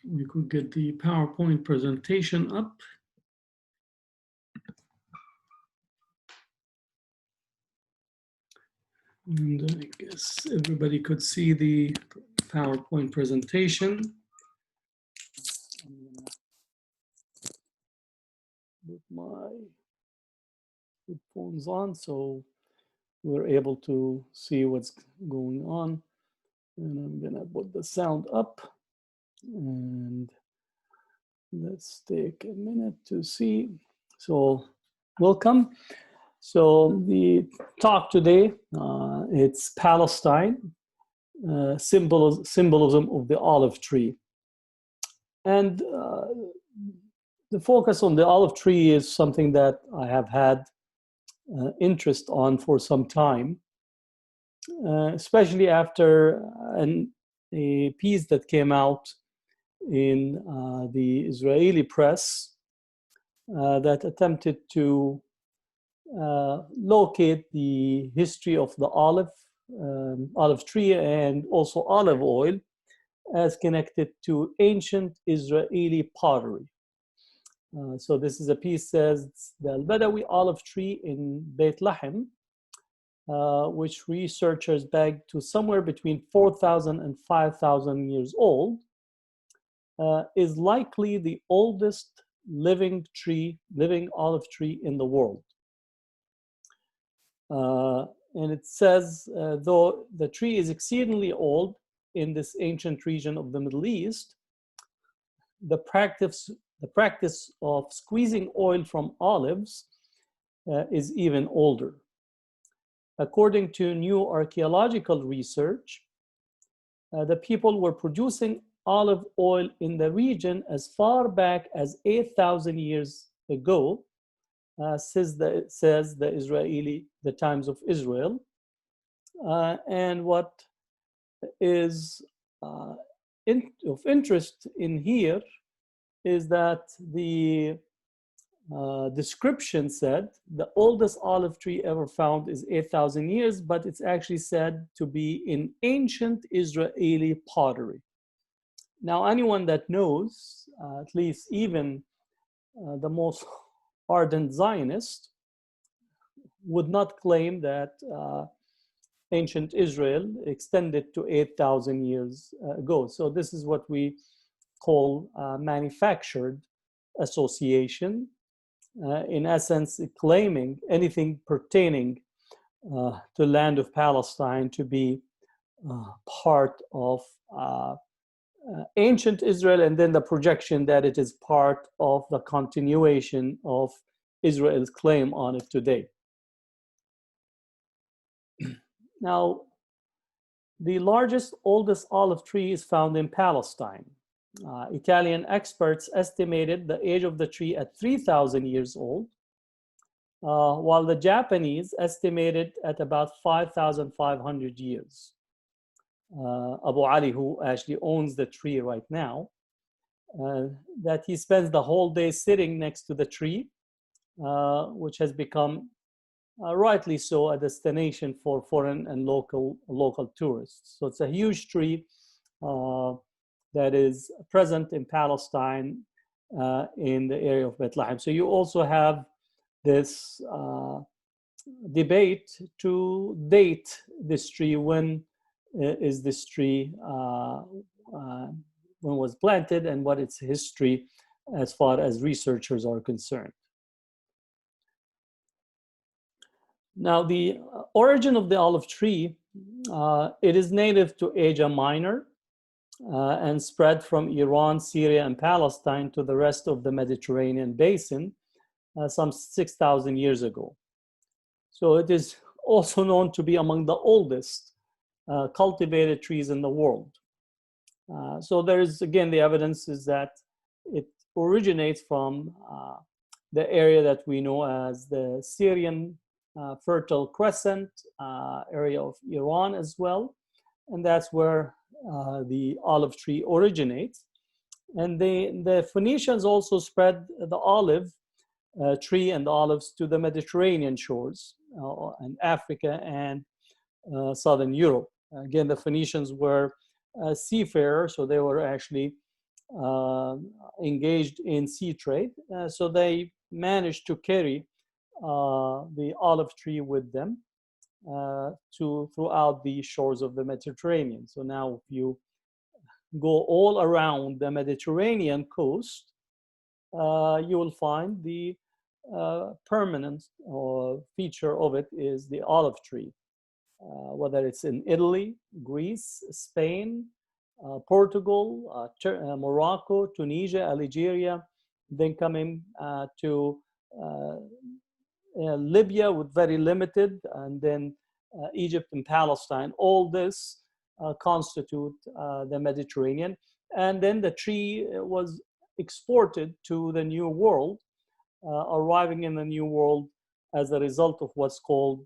we could get the PowerPoint presentation up. And I guess everybody could see the PowerPoint presentation. I'm gonna put my headphones on so we're able to see what's going on. And I'm gonna put the sound up. And let's take a minute to see. So welcome. So the talk today, it's Palestine, symbolism of the olive tree. And the focus on the olive tree is something that I have had interest on for some time, especially after a piece that came out in the Israeli press that attempted to locate the history of the olive tree and also olive oil as connected to ancient Israeli pottery. So this is a piece says the Al-Badawi olive tree in Beit Lahem, which researchers peg to somewhere between 4,000 and 5,000 years old, is likely the oldest living olive tree in the world. And it says, though the tree is exceedingly old in this ancient region of the Middle East, the practice of squeezing oil from olives is even older. According to new archaeological research, the people were producing olive oil in the region as far back as 8,000 years ago, says the Times of Israel. And what is of interest in here is that the description said the oldest olive tree ever found is 8,000 years, but it's actually said to be in ancient Israeli pottery. Now, anyone that knows, at least even the most ardent Zionist, would not claim that ancient Israel extended to 8,000 years ago. So this is what we call manufactured association, in essence claiming anything pertaining to land of Palestine to be part of ancient Israel, and then the projection that it is part of the continuation of Israel's claim on it today. Now, the largest, oldest olive tree is found in Palestine. Italian experts estimated the age of the tree at 3,000 years old, while the Japanese estimated at about 5,500 years. Abu Ali, who actually owns the tree right now, that he spends the whole day sitting next to the tree, which has become rightly so a destination for foreign and local tourists. So it's a huge tree that is present in Palestine in the area of Bethlehem. So you also have this debate to date this tree. When is this tree, when was planted, and what its history as far as researchers are concerned. Now, the origin of the olive tree, it is native to Asia Minor and spread from Iran, Syria, and Palestine to the rest of the Mediterranean basin some 6,000 years ago. So it is also known to be among the oldest cultivated trees in the world. So there is, again, the evidence is that it originates from the area that we know as the Syrian Fertile Crescent area of Iran as well. And that's where the olive tree originates. And the Phoenicians also spread the olive tree and the olives to the Mediterranean shores and Africa and Southern Europe. Again, the Phoenicians were seafarers, so they were actually engaged in sea trade. So they managed to carry the olive tree with them throughout the shores of the Mediterranean. So now if you go all around the Mediterranean coast, you will find the permanent feature of it is the olive tree. Whether it's in Italy, Greece, Spain, Portugal, Morocco, Tunisia, Algeria, then coming to Libya with very limited, and then Egypt and Palestine. All this constitute the Mediterranean. And then the tree was exported to the New World, arriving in the New World as a result of what's called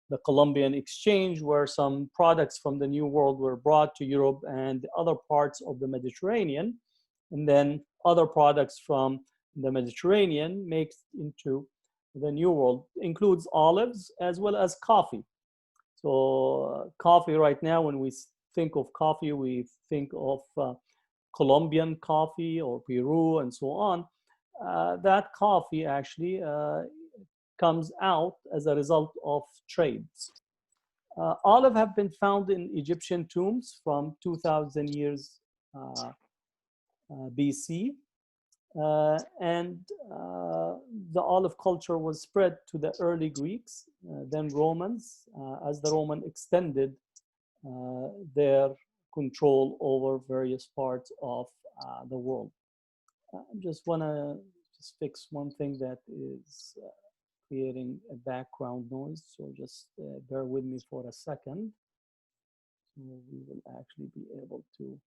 the Columbian Exchange, where some products from the New World were brought to Europe and other parts of the Mediterranean, and then other products from the Mediterranean mixed into the New World. Includes olives as well as coffee. So coffee right now, when we think of coffee, we think of Colombian coffee or Peru and so on. That coffee actually comes out as a result of trades. Olive have been found in Egyptian tombs from 2000 years BC. And the olive culture was spread to the early Greeks, then Romans, as the Roman extended their control over various parts of the world. I just want to fix one thing that is creating a background noise, so just bear with me for a second. So we will actually be able to.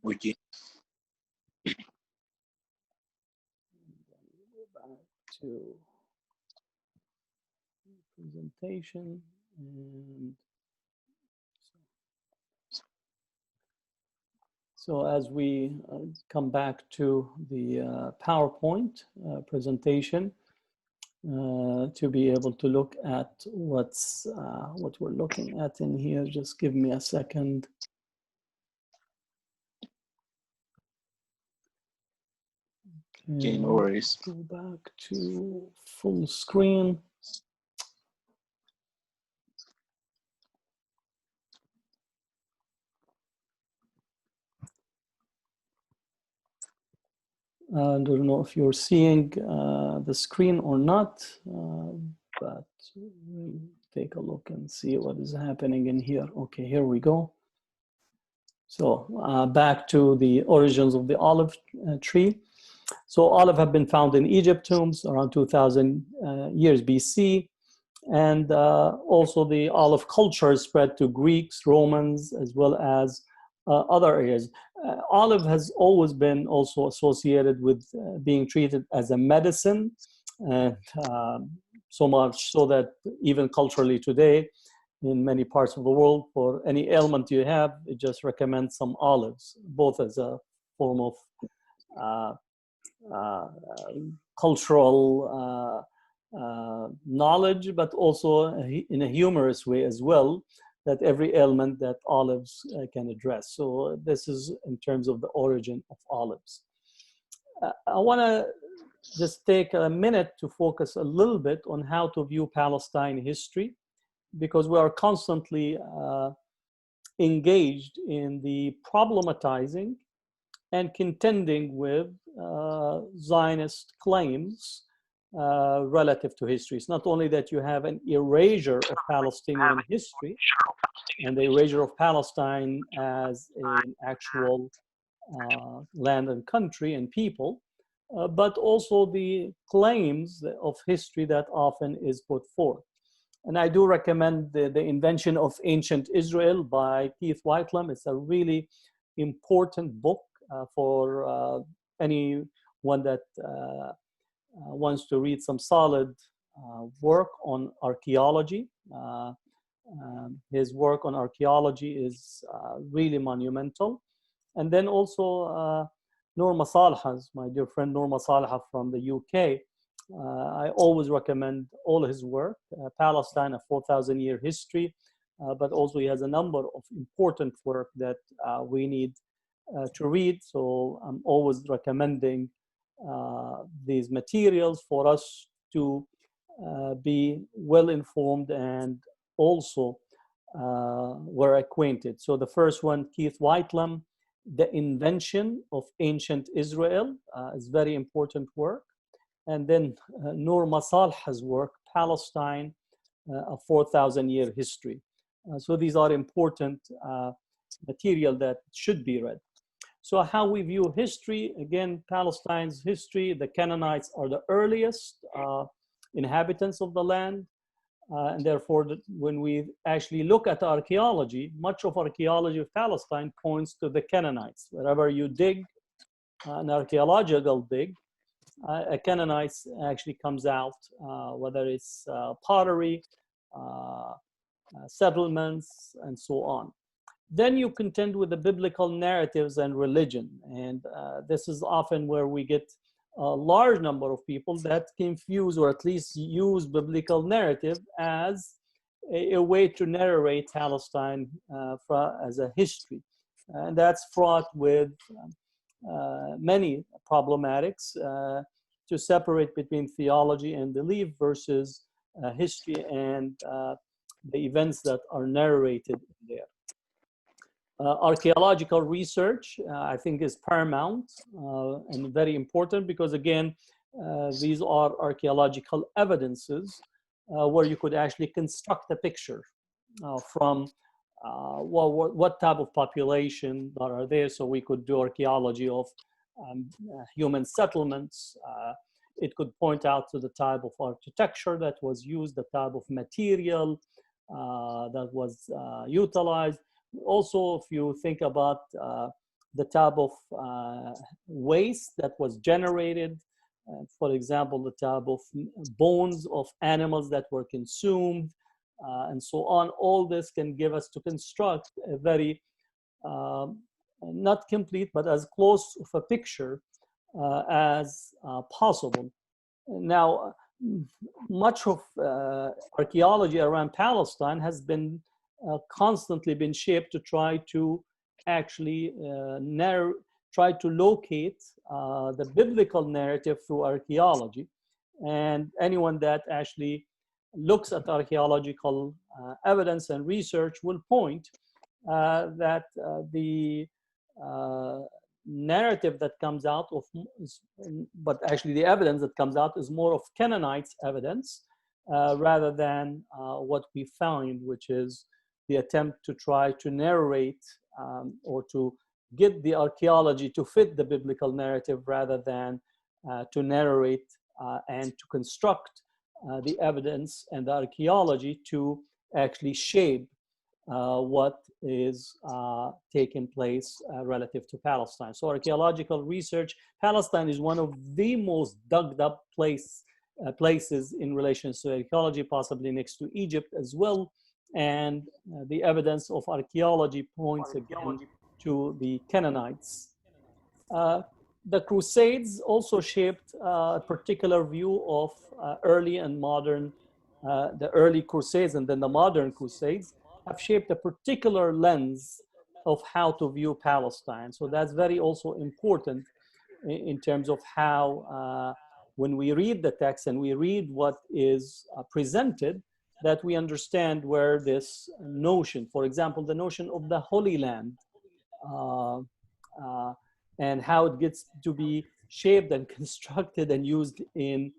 Okay. Go back to presentation, and so as we come back to the PowerPoint presentation, to be able to look at what we're looking at in here, just give me a second. Okay, no worries. Go back to full screen. I don't know if you're seeing the screen or not, but we'll take a look and see what is happening in here. Okay, here we go. So back to the origins of the olive tree. So olive have been found in Egypt tombs around 2000 years BC. And also the olive culture spread to Greeks, Romans, as well as other areas. Olive has always been also associated with being treated as a medicine, and so much so that even culturally today, in many parts of the world, for any ailment you have, it just recommends some olives, both as a form of cultural knowledge, but also in a humorous way as well, that every ailment that olives can address. So this is in terms of the origin of olives. I want to just take a minute to focus a little bit on how to view Palestine history, because we are constantly engaged in the problematizing and contending with Zionist claims relative to history. It's not only that you have an erasure of Palestinian history and the erasure of Palestine as an actual land and country and people, but also the claims of history that often is put forth. And I do recommend the Invention of Ancient Israel by Keith Whitelam. It's a really important book for anyone that wants to read some solid work on archaeology. His work on archaeology is really monumental. And then also Noor Masalha's, my dear friend Noor Masalha from the UK. I always recommend all his work, Palestine, a 4,000-year history. but also he has a number of important work that we need to read. So I'm always recommending these materials for us to be well informed and also were acquainted. So the first one, Keith Whitelam, The Invention of Ancient Israel, is very important work. And then Noor Masalha's work, Palestine, a 4,000-year history. So these are important material that should be read. So how we view history, again, Palestine's history, the Canaanites are the earliest inhabitants of the land. And therefore, when we actually look at archaeology, much of archaeology of Palestine points to the Canaanites. Wherever you dig an archaeological dig, a Canaanite actually comes out, whether it's pottery, settlements, and so on. Then you contend with the biblical narratives and religion. And this is often where we get a large number of people that confuse or at least use biblical narrative as a way to narrate Palestine as a history. And that's fraught with many problematics to separate between theology and belief versus history and the events that are narrated there. Archaeological research, I think, is paramount and very important because, again, these are archaeological evidences where you could actually construct a picture from what type of population that are there. So we could do archaeology of human settlements. It could point out to the type of architecture that was used, the type of material that was utilized. Also, if you think about the type of waste that was generated, for example, the type of bones of animals that were consumed, and so on, all this can give us to construct a very, not complete, but as close of a picture as possible. Now, much of archaeology around Palestine has been constantly been shaped to try to actually try to locate the biblical narrative through archaeology. And anyone that actually looks at archaeological evidence and research will point that the narrative that comes out of, but actually the evidence that comes out is more of Canaanites evidence rather than what we found, which is the attempt to try to narrate or to get the archaeology to fit the biblical narrative rather than to narrate and to construct the evidence and the archaeology to actually shape what is taking place relative to Palestine. So archaeological research, Palestine is one of the most dug up places in relation to archaeology, possibly next to Egypt as well. And the evidence of archaeology points again to the Canaanites. The Crusades also shaped a particular view of early and modern, the early Crusades and then the modern Crusades have shaped a particular lens of how to view Palestine. So that's very also important in terms of how when we read the text and we read what is presented, that we understand where this notion, for example, the notion of the Holy Land, and how it gets to be shaped and constructed and used in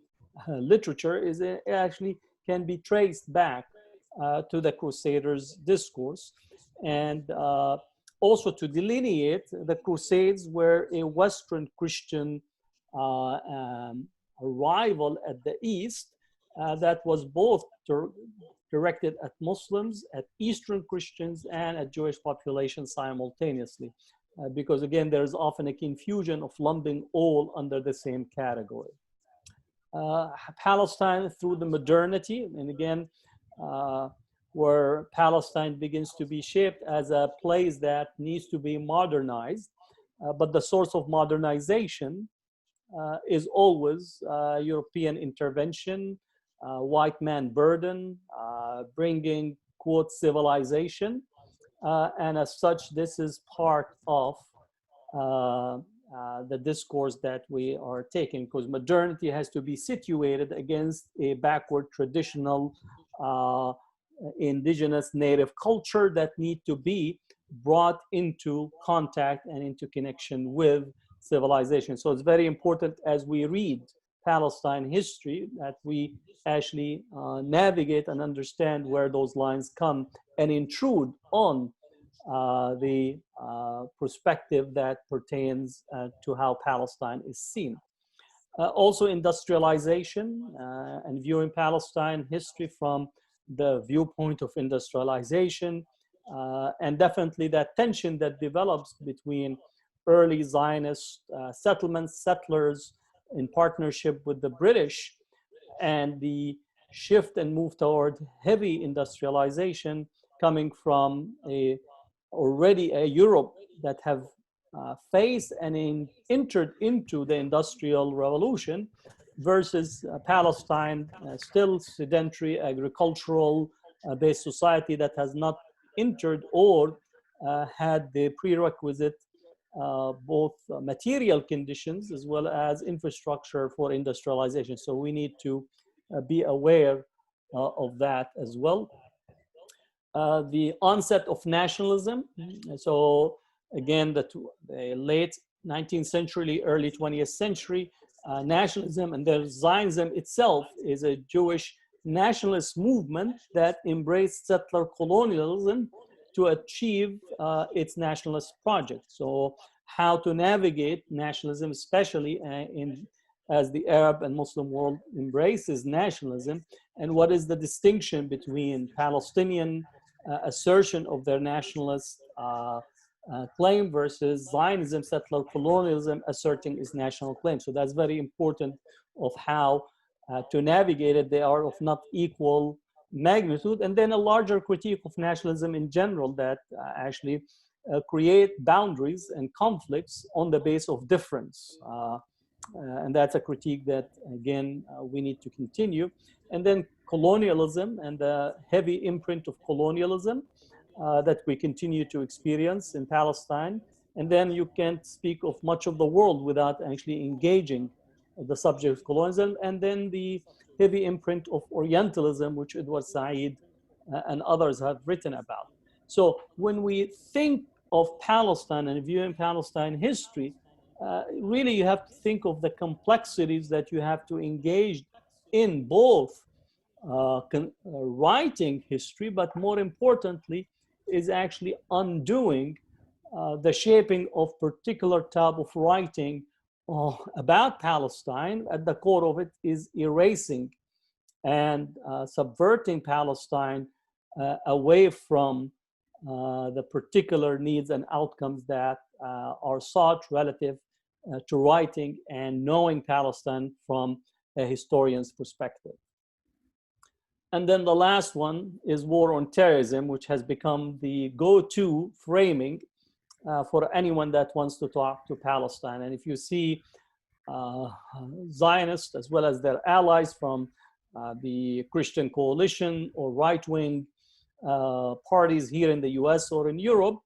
literature is actually can be traced back to the Crusaders' discourse. And also to delineate the Crusades were a Western Christian arrival at the East that was both directed at Muslims, at Eastern Christians, and at Jewish population simultaneously. Because again, there's often a confusion of lumping all under the same category. Palestine through the modernity, and again, where Palestine begins to be shaped as a place that needs to be modernized, but the source of modernization is always European intervention, white man burden, bringing quote, civilization. And as such, this is part of the discourse that we are taking, because modernity has to be situated against a backward traditional indigenous native culture that need to be brought into contact and into connection with civilization. So it's very important as we read Palestine history that we actually navigate and understand where those lines come and intrude on the perspective that pertains to how Palestine is seen. Also industrialization and viewing Palestine history from the viewpoint of industrialization, and definitely that tension that develops between early Zionist settlers in partnership with the British, and the shift and move toward heavy industrialization coming from already a Europe that have faced and entered into the Industrial Revolution versus Palestine, still sedentary agricultural based society that has not entered or had the prerequisite both material conditions as well as infrastructure for industrialization. So we need to be aware of that as well. The onset of nationalism. So again, the late 19th century, early 20th century, nationalism and the Zionism itself is a Jewish nationalist movement that embraced settler colonialism to achieve its nationalist project. So how to navigate nationalism, especially as the Arab and Muslim world embraces nationalism, and what is the distinction between Palestinian assertion of their nationalist claim versus Zionism, settler colonialism asserting its national claim. So that's very important of how to navigate it. They are of not equal magnitude. And then a larger critique of nationalism in general that actually create boundaries and conflicts on the base of difference. And that's a critique that, again, we need to continue. And then colonialism and the heavy imprint of colonialism that we continue to experience in Palestine. And then you can't speak of much of the world without actually engaging the subject of colonialism. And then the heavy imprint of Orientalism, which Edward Said and others have written about. So when we think of Palestine and viewing Palestine history, really you have to think of the complexities that you have to engage in both writing history, but more importantly is actually undoing the shaping of particular type of writing about Palestine. At the core of it is erasing and subverting Palestine away from the particular needs and outcomes that are sought relative to writing and knowing Palestine from a historian's perspective. And then the last one is war on terrorism, which has become the go-to framing for anyone that wants to talk to Palestine. And if you see Zionists as well as their allies from the Christian coalition or right-wing parties here in the US or in Europe,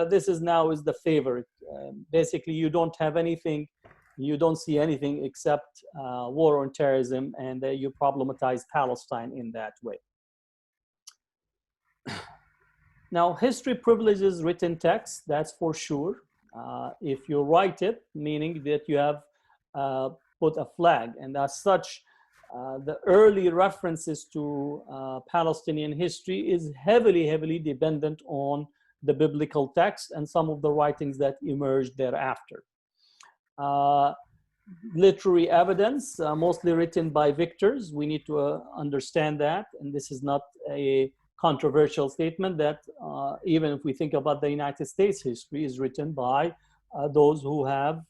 this is now the favorite. Basically, you don't have anything, you don't see anything except war on terrorism, and you problematize Palestine in that way. Now, history privileges written text, that's for sure. If you write it, meaning that you have put a flag, and as such, the early references to Palestinian history is heavily dependent on the biblical text and some of the writings that emerged thereafter. Literary evidence, mostly written by victors. We need to understand that, and this is not a controversial statement that even if we think about the United States history is written by those who have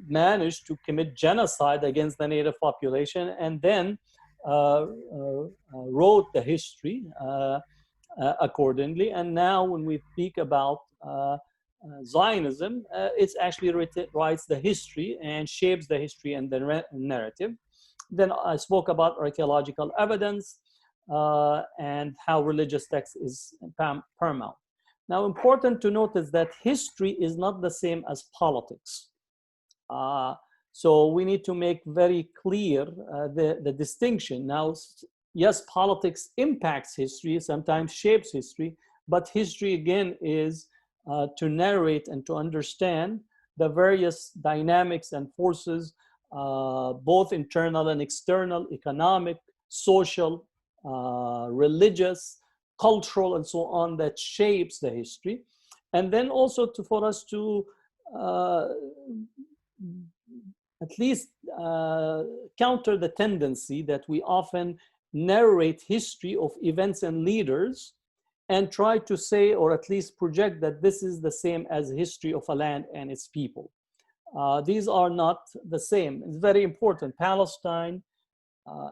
managed to commit genocide against the native population and then wrote the history accordingly. And now when we speak about Zionism, it's actually writes the history and shapes the history and the narrative. Then I spoke about archaeological evidence and how religious text is paramount. Now, important to note is that history is not the same as politics. So we need to make very clear the distinction. Now, yes, politics impacts history, sometimes shapes history, but history, again, is to narrate and to understand the various dynamics and forces, both internal and external, economic, social, religious, cultural, and so on, that shapes the history. And then also for us to at least counter the tendency that we often narrate history of events and leaders and try to say, or at least project, that this is the same as history of a land and its people. These are not the same. It's very important. Palestine,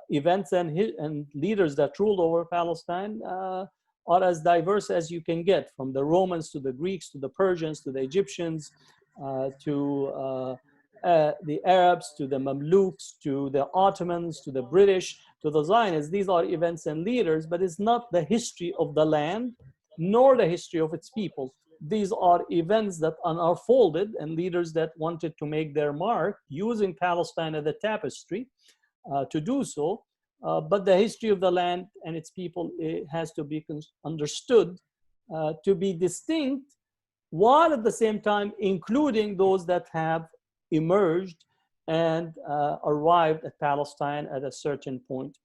events and leaders that ruled over Palestine are as diverse as you can get, from the Romans to the Greeks to the Persians to the Egyptians to the Arabs to the Mamluks to the Ottomans to the British to the Zionists. These are events and leaders, but it's not the history of the land nor the history of its people. These are events that unfolded and leaders that wanted to make their mark using Palestine as a tapestry to do so. But the history of the land and its people, it has to be understood to be distinct, while at the same time including those that have emerged and arrived at Palestine at a certain point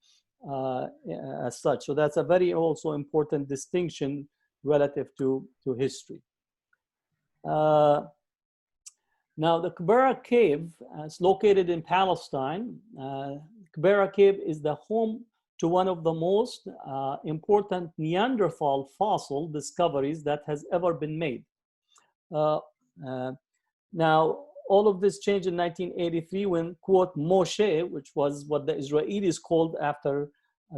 as such. So that's a very also important distinction relative to history. Now, the Kibera Cave is located in Palestine. Kibera Cave is the home to one of the most important Neanderthal fossil discoveries that has ever been made. Now, all of this changed in 1983 when, quote, Moshe, which was what the Israelis called after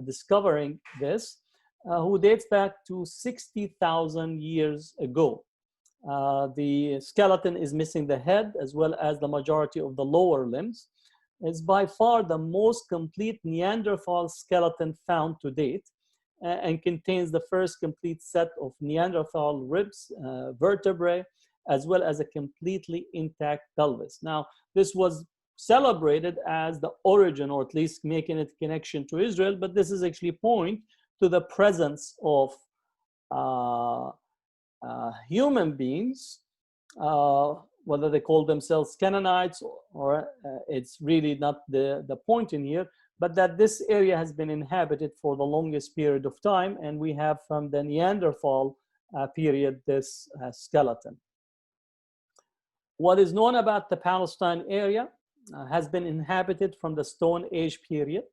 discovering this, who dates back to 60,000 years ago. The skeleton is missing the head as well as the majority of the lower limbs. It's by far the most complete Neanderthal skeleton found to date and contains the first complete set of Neanderthal ribs, vertebrae, as well as a completely intact pelvis. Now, this was celebrated as the origin, or at least making it connection to Israel, but this is actually point to the presence of human beings, whether they call themselves Canaanites or it's really not the point in here, but that this area has been inhabited for the longest period of time, and we have from the Neanderthal period this skeleton. What is known about the Palestine area has been inhabited from the Stone Age period,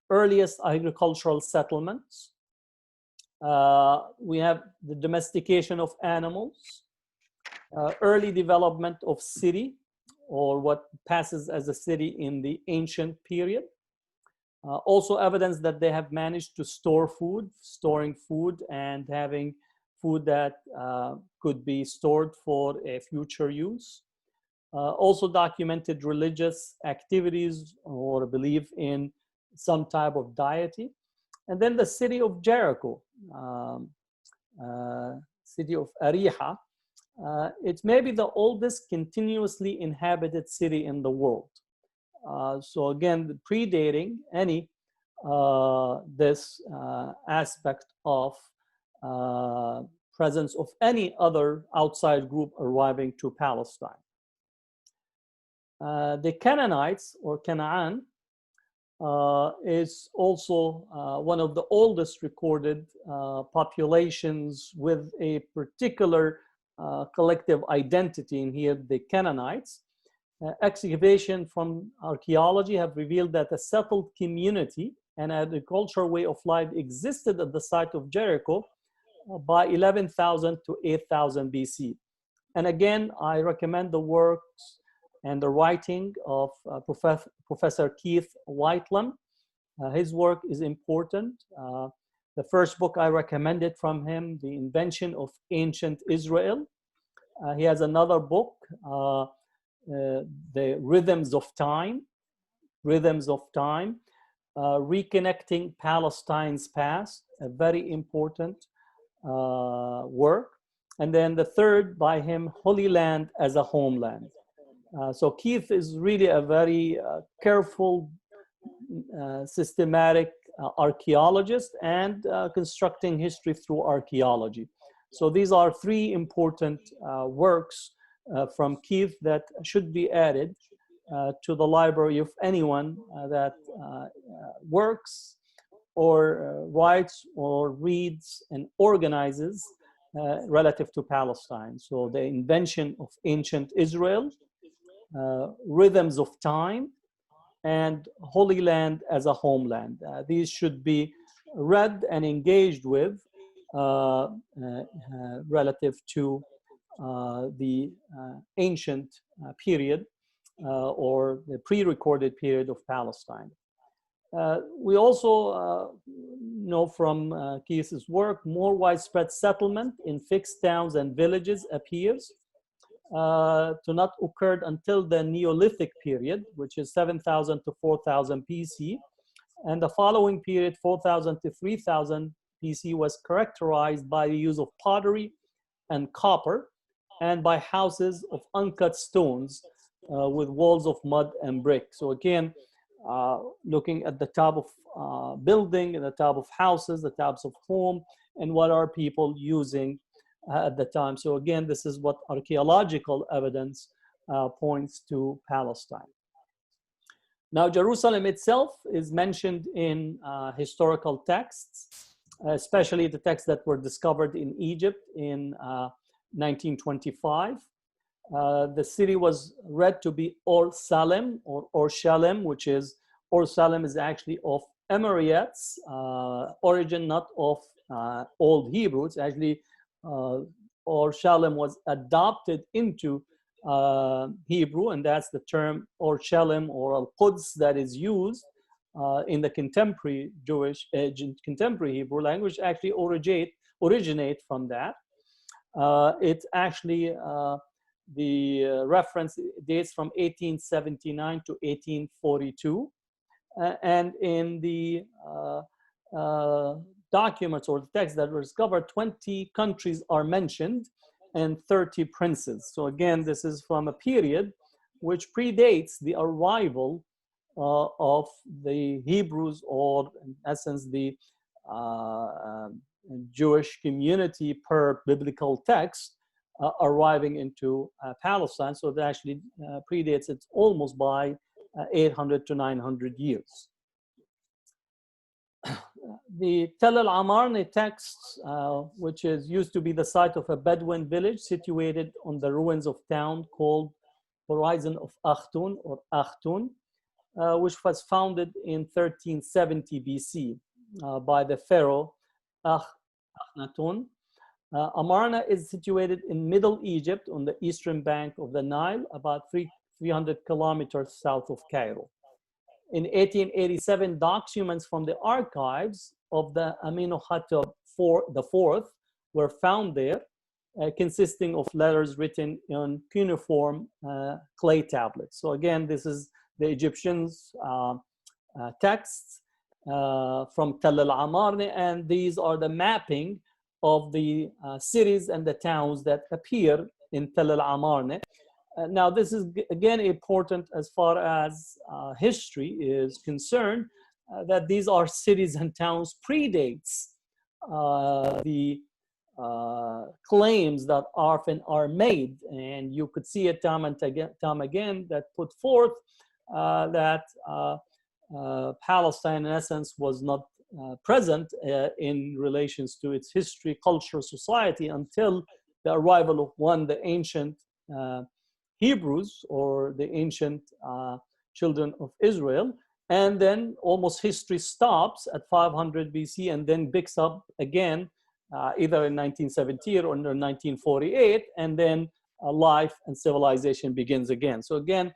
earliest agricultural settlements. We have the domestication of animals, early development of city, or what passes as a city in the ancient period. Also evidence that they have managed to store food, storing food and having food that could be stored for a future use. Also documented religious activities or belief in some type of deity. And then the city of Jericho, city of Ariha. It's maybe the oldest continuously inhabited city in the world. So again, predating any this aspect of presence of any other outside group arriving to Palestine. The Canaanites, or Canaan, is also one of the oldest recorded populations with a particular collective identity in here, the Canaanites. Excavation from archaeology have revealed that a settled community and agricultural way of life existed at the site of Jericho by 11,000 to 8,000 BC. And again, I recommend the works and the writing of Professor Keith Whitelam. His work is important. The first book I recommended from him, The Invention of Ancient Israel. He has another book, The Rhythms of Time. Rhythms of Time, Reconnecting Palestine's Past, a very important work. And then the third by him, Holy Land as a Homeland. So Keith is really a very careful, systematic archaeologist and constructing history through archaeology. So these are three important works from Keith that should be added to the library of anyone that works or writes or reads and organizes relative to Palestine. So the invention of ancient Israel, Rhythms of Time, and Holy Land as a Homeland. These should be read and engaged with relative to the ancient period or the pre-recorded period of Palestine. We also know from Keith's work, more widespread settlement in fixed towns and villages appears to not occurred until the Neolithic period, which is 7,000 to 4,000 BC. And the following period, 4,000 to 3,000 BC, was characterized by the use of pottery and copper and by houses of uncut stones with walls of mud and brick. So again, looking at the type of building and the type of houses, the types of home, and what are people using at the time. So again, this is what archaeological evidence points to Palestine. Now, Jerusalem itself is mentioned in historical texts, especially the texts that were discovered in Egypt in 1925. The city was read to be Or Salem or Shalem, which is, Or Salem is actually of Emirates origin, not of Old Hebrew. It's actually Or Shalem was adopted into Hebrew, and that's the term Or Shalem or Al-Quds that is used in the contemporary contemporary Hebrew language. Actually originate from that. It's actually the reference dates from 1879 to 1842, and in the documents or the texts that were discovered, 20 countries are mentioned and 30 princes. So again, this is from a period which predates the arrival of the Hebrews, or in essence the Jewish community per biblical text arriving into Palestine. So that actually predates it almost by 800 to 900 years. The Tel al-Amarni text, which is used to be the site of a Bedouin village situated on the ruins of town called Horizon of Akhtun or Akhtun, which was founded in 1370 BC by the pharaoh Akhenaten. Amarna is situated in Middle Egypt on the eastern bank of the Nile, about 300 kilometers south of Cairo. In 1887, documents from the archives of the Amenhotep IV were found there, consisting of letters written on cuneiform clay tablets. So again, this is the Egyptians' texts from Tel al-Amarni, and these are the mapping of the cities and the towns that appear in Tel al-Amarni. Now, this is again important as far as history is concerned, that these are cities and towns predates the claims that often are made, and you could see it time again that put forth that Palestine, in essence, was not present in relations to its history, culture, society until the arrival of the ancient Hebrews or the ancient children of Israel. And then almost history stops at 500 BC and then picks up again either in 1917 or in 1948, and then life and civilization begins again. So again,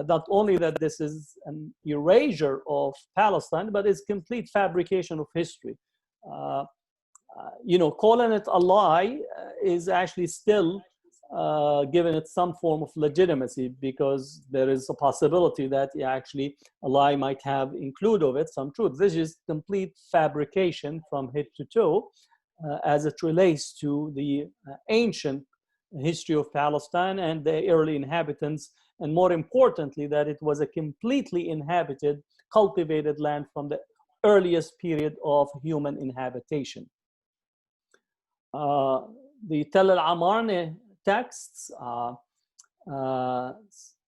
not only that this is an erasure of Palestine, but it's complete fabrication of history. Calling it a lie is actually still given it some form of legitimacy, because there is a possibility that actually a lie might have include of it some truth. This is complete fabrication from head to toe as it relates to the ancient history of Palestine and the early inhabitants, and more importantly, that it was a completely inhabited, cultivated land from the earliest period of human inhabitation. The Tel al-Amarna texts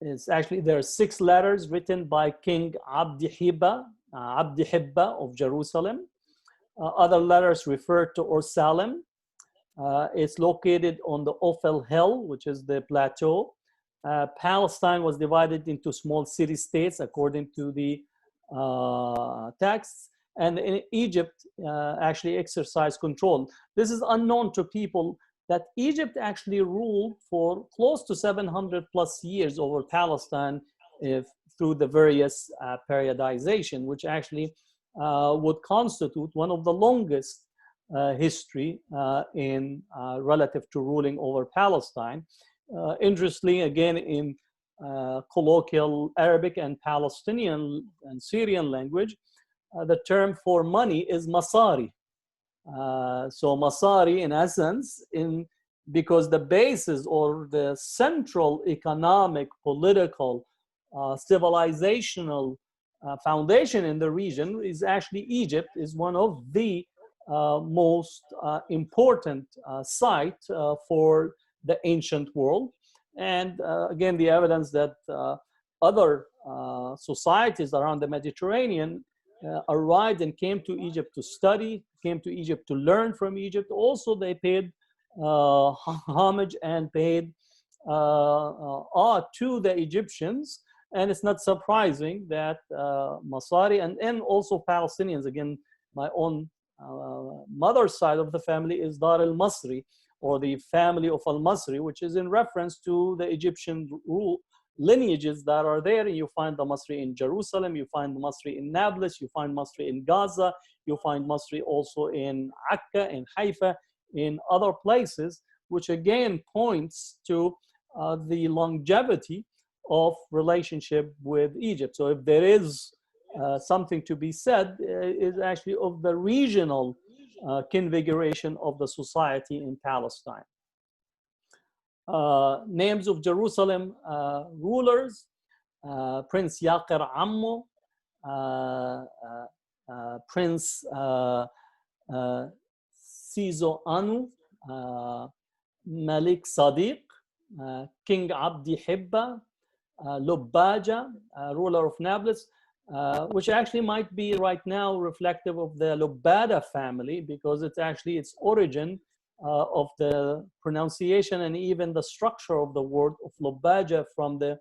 is actually, there are 6 letters written by King Abdi Hibba of Jerusalem. Other letters refer to Ursalem. It's located on the Ophel Hill, which is the plateau. Palestine was divided into small city-states according to the texts, and in Egypt actually exercised control. This is unknown to people, that Egypt actually ruled for close to 700 plus years over Palestine through the various periodization, which actually would constitute one of the longest history in relative to ruling over Palestine. Interestingly, again, in colloquial Arabic and Palestinian and Syrian language, the term for money is masari. So masari, in essence, because the basis or the central economic, political, civilizational foundation in the region is actually Egypt, is one of the most important site for the ancient world. And again, the evidence that other societies around the Mediterranean arrived and came to Egypt to study, came to Egypt to learn from Egypt. Also, they paid homage and paid awe to the Egyptians. And it's not surprising that Masari and also Palestinians, again, my own mother's side of the family is Dar al-Masri, or the family of al-Masri, which is in reference to the Egyptian lineages that are there. And you find the Masri in Jerusalem, you find the Masri in Nablus, you find Masri in Gaza, you find Masri also in Akka, in Haifa, in other places, which again points to the longevity of relationship with Egypt. So if there is something to be said, is actually of the regional configuration of the society in Palestine. Names of Jerusalem rulers: Prince Yaqir Ammo, Prince Sizo Anu, Malik Sadiq, King Abdi Hibba, Lubbaja, ruler of Nablus, which actually might be right now reflective of the Lubbada family, because it's actually its origin of the pronunciation and even the structure of the word of Lubbaja from the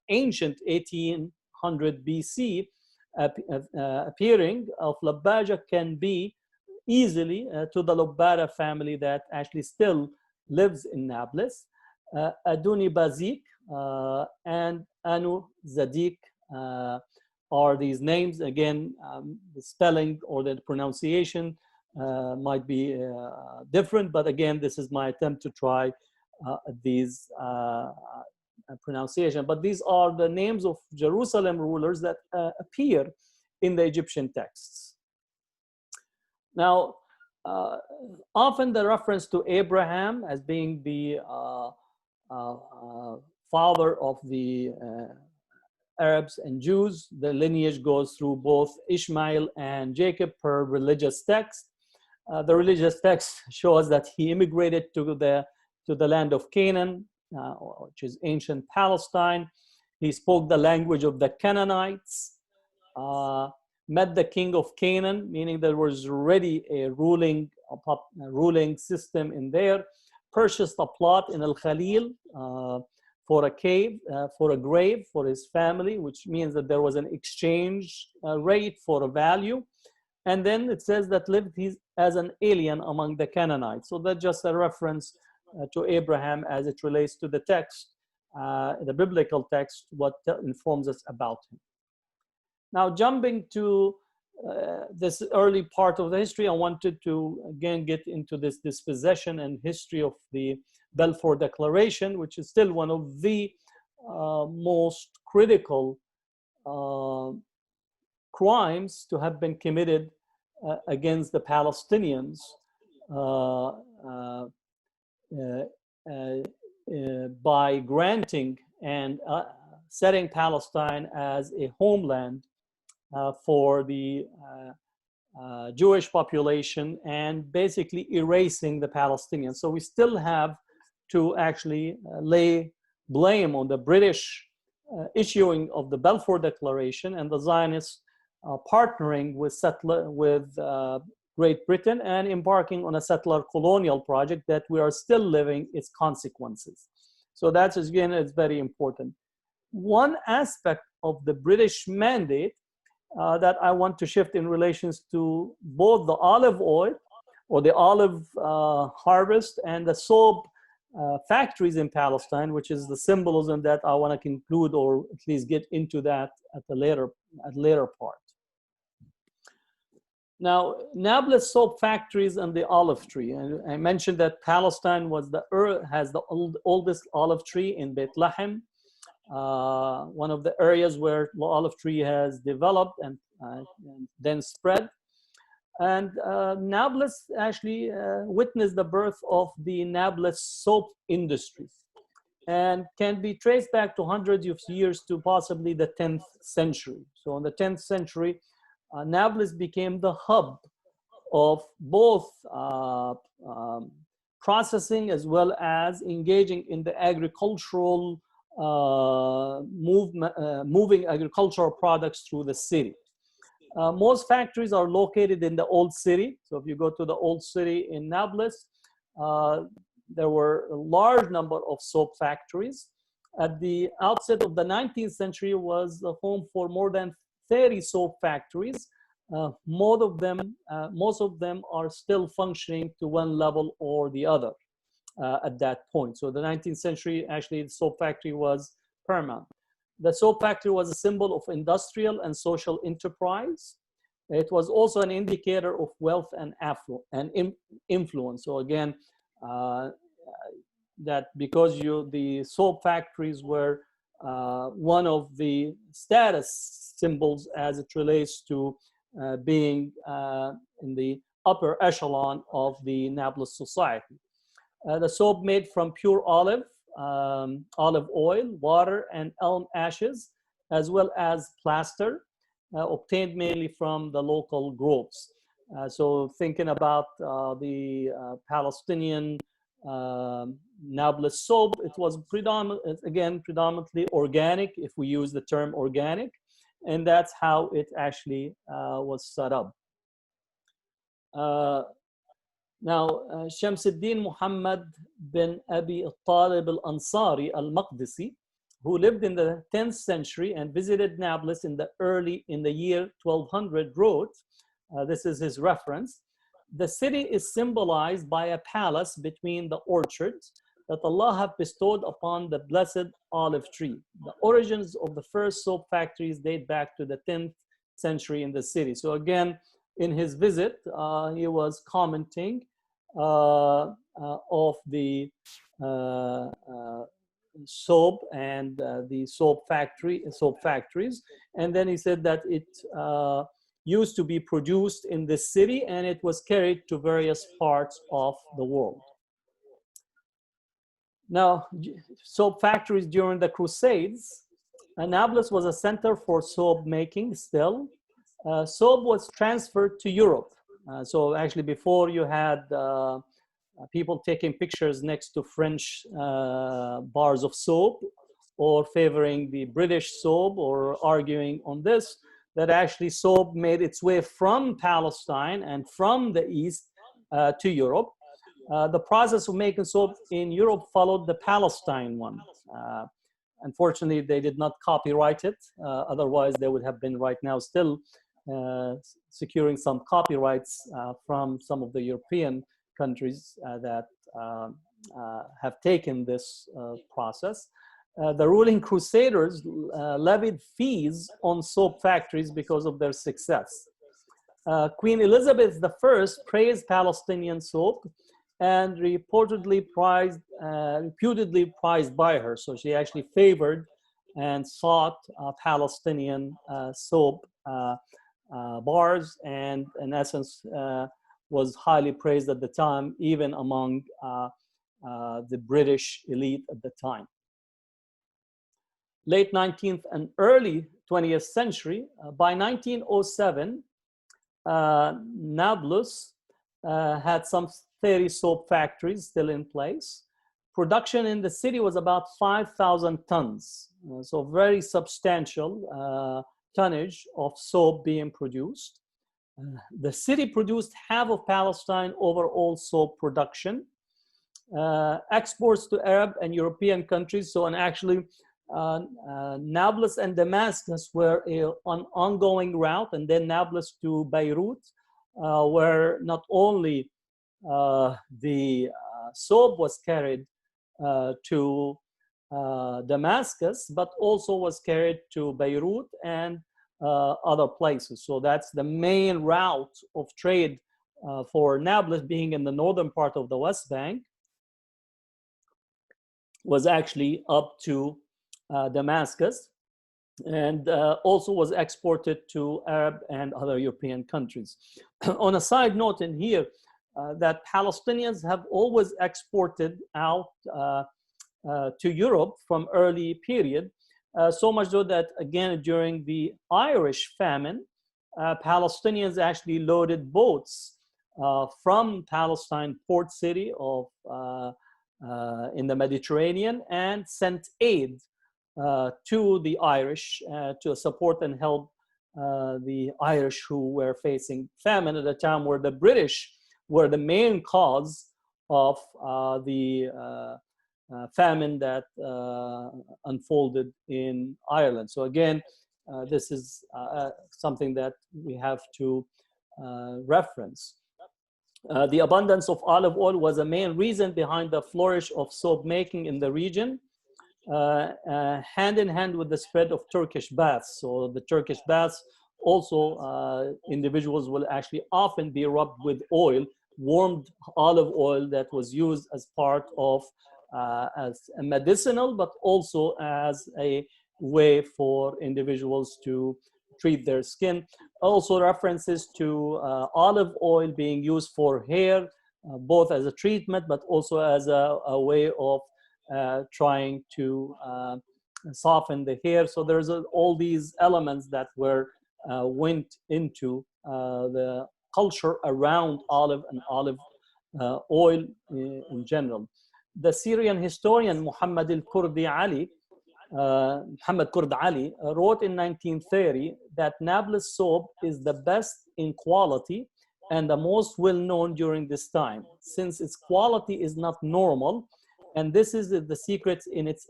ancient 1800 BC appearing of Lubbaja can be easily to the Lubbada family that actually still lives in Nablus. Aduni Bazik and Anu Zadik are these names. Again, the spelling or the pronunciation might be different, but again, this is my attempt to try these pronunciation. But these are the names of Jerusalem rulers that appear in the Egyptian texts. Now, often the reference to Abraham as being the father of the Arabs and Jews, the lineage goes through both Ishmael and Jacob per religious text. The religious text shows that he immigrated to the land of Canaan, which is ancient Palestine. He spoke the language of the Canaanites, met the king of Canaan, meaning there was already a ruling system in there, purchased a plot in Al-Khalil for a cave, for a grave for his family, which means that there was an exchange rate for a value. And then it says that lived as an alien among the Canaanites. So that's just a reference to Abraham as it relates to the text, the biblical text, what informs us about him. Now, jumping to this early part of the history, I wanted to again get into this dispossession and history of the Balfour Declaration, which is still one of the most critical crimes to have been committed against the Palestinians by granting and setting Palestine as a homeland for the Jewish population and basically erasing the Palestinians. So we still have to actually lay blame on the British issuing of the Balfour Declaration and the Zionists partnering with Great Britain and embarking on a settler colonial project that we are still living its consequences. So that's, again, it's very important. One aspect of the British mandate that I want to shift in relations to both the olive oil or the olive harvest and the soap factories in Palestine, which is the symbolism that I want to conclude or at least get into that at the later part. Now, Nablus soap factories and the olive tree. And I mentioned that Palestine has the oldest olive tree in Bethlehem, one of the areas where the olive tree has developed and then spread. And Nablus actually witnessed the birth of the Nablus soap industry and can be traced back to hundreds of years to possibly the 10th century. So in the 10th century, Nablus became the hub of both processing as well as engaging in the agricultural moving agricultural products through the city. Most factories are located in the old city. So if you go to the old city in Nablus, there were a large number of soap factories. At the outset of the 19th century was the home for more than 30 soap factories. Most of them are still functioning to one level or the other at that point. So the 19th century, actually, the soap factory was paramount. The soap factory was a symbol of industrial and social enterprise. It was also an indicator of wealth and influence. So again, that because the soap factories were one of the status symbols as it relates to being in the upper echelon of the Nablus society. The soap made from pure olive oil, water, and elm ashes, as well as plaster, obtained mainly from the local groves. So thinking about the Palestinian Nablus soap, it was predominantly organic, if we use the term organic, and that's how it actually was set up. Now, Shamsuddin Muhammad bin Abi Talib al-Ansari al-Maqdisi, who lived in the 10th century and visited Nablus in the year 1200, wrote, this is his reference, "The city is symbolized by a palace between the orchards that Allah have bestowed upon the blessed olive tree. The origins of the first soap factories date back to the 10th century in the city." So again, in his visit, he was commenting of the soap and the soap factories, and then he said that it used to be produced in this city and it was carried to various parts of the world. Now, soap factories during the Crusades, Nablus was a center for soap making still. Soap was transferred to Europe. So actually before you had people taking pictures next to French bars of soap or favoring the British soap or arguing on this, that actually soap made its way from Palestine and from the East to Europe. The process of making soap in Europe followed the Palestine one. Unfortunately, they did not copyright it. Otherwise, they would have been right now still securing some copyrights from some of the European countries that have taken this process. The ruling crusaders levied fees on soap factories because of their success. Queen Elizabeth I praised Palestinian soap and reputedly prized by her. So she actually favored and sought Palestinian soap bars, and in essence was highly praised at the time, even among the British elite at the time. Late 19th and early 20th century, by 1907, Nablus had some 30 soap factories still in place. Production in the city was about 5,000 tons, so very substantial tonnage of soap being produced. The city produced half of Palestine overall soap production. Exports to Arab and European countries. So, and actually, Nablus and Damascus were an ongoing route, and then Nablus to Beirut, where not only the soap was carried to Damascus, but also was carried to Beirut and other places. So that's the main route of trade for Nablus, being in the northern part of the West Bank, was actually up to Damascus, and also was exported to Arab and other European countries. On a side note in here, that Palestinians have always exported out to Europe from early period, so much so that, again, during the Irish famine, Palestinians actually loaded boats from Palestine port city of in the Mediterranean and sent aid to the Irish to support and help the Irish who were facing famine at a time where the British were the main cause of the famine that unfolded in Ireland. So again, this is something that we have to reference. The abundance of olive oil was a main reason behind the flourish of soap making in the region, hand in hand with the spread of Turkish baths. So the Turkish baths also, individuals will actually often be rubbed with oil, warmed olive oil that was used as part of as a medicinal, but also as a way for individuals to treat their skin. Also references to olive oil being used for hair, both as a treatment, but also as a way of trying to soften the hair. So there's all these elements that went into the culture around olive and olive oil in general. The Syrian historian Muhammad al-Kurdi Ali, Muhammad Kurd Ali, wrote in 1930 that Nablus soap is the best in quality and the most well-known during this time, since its quality is not normal, and this is the secret in its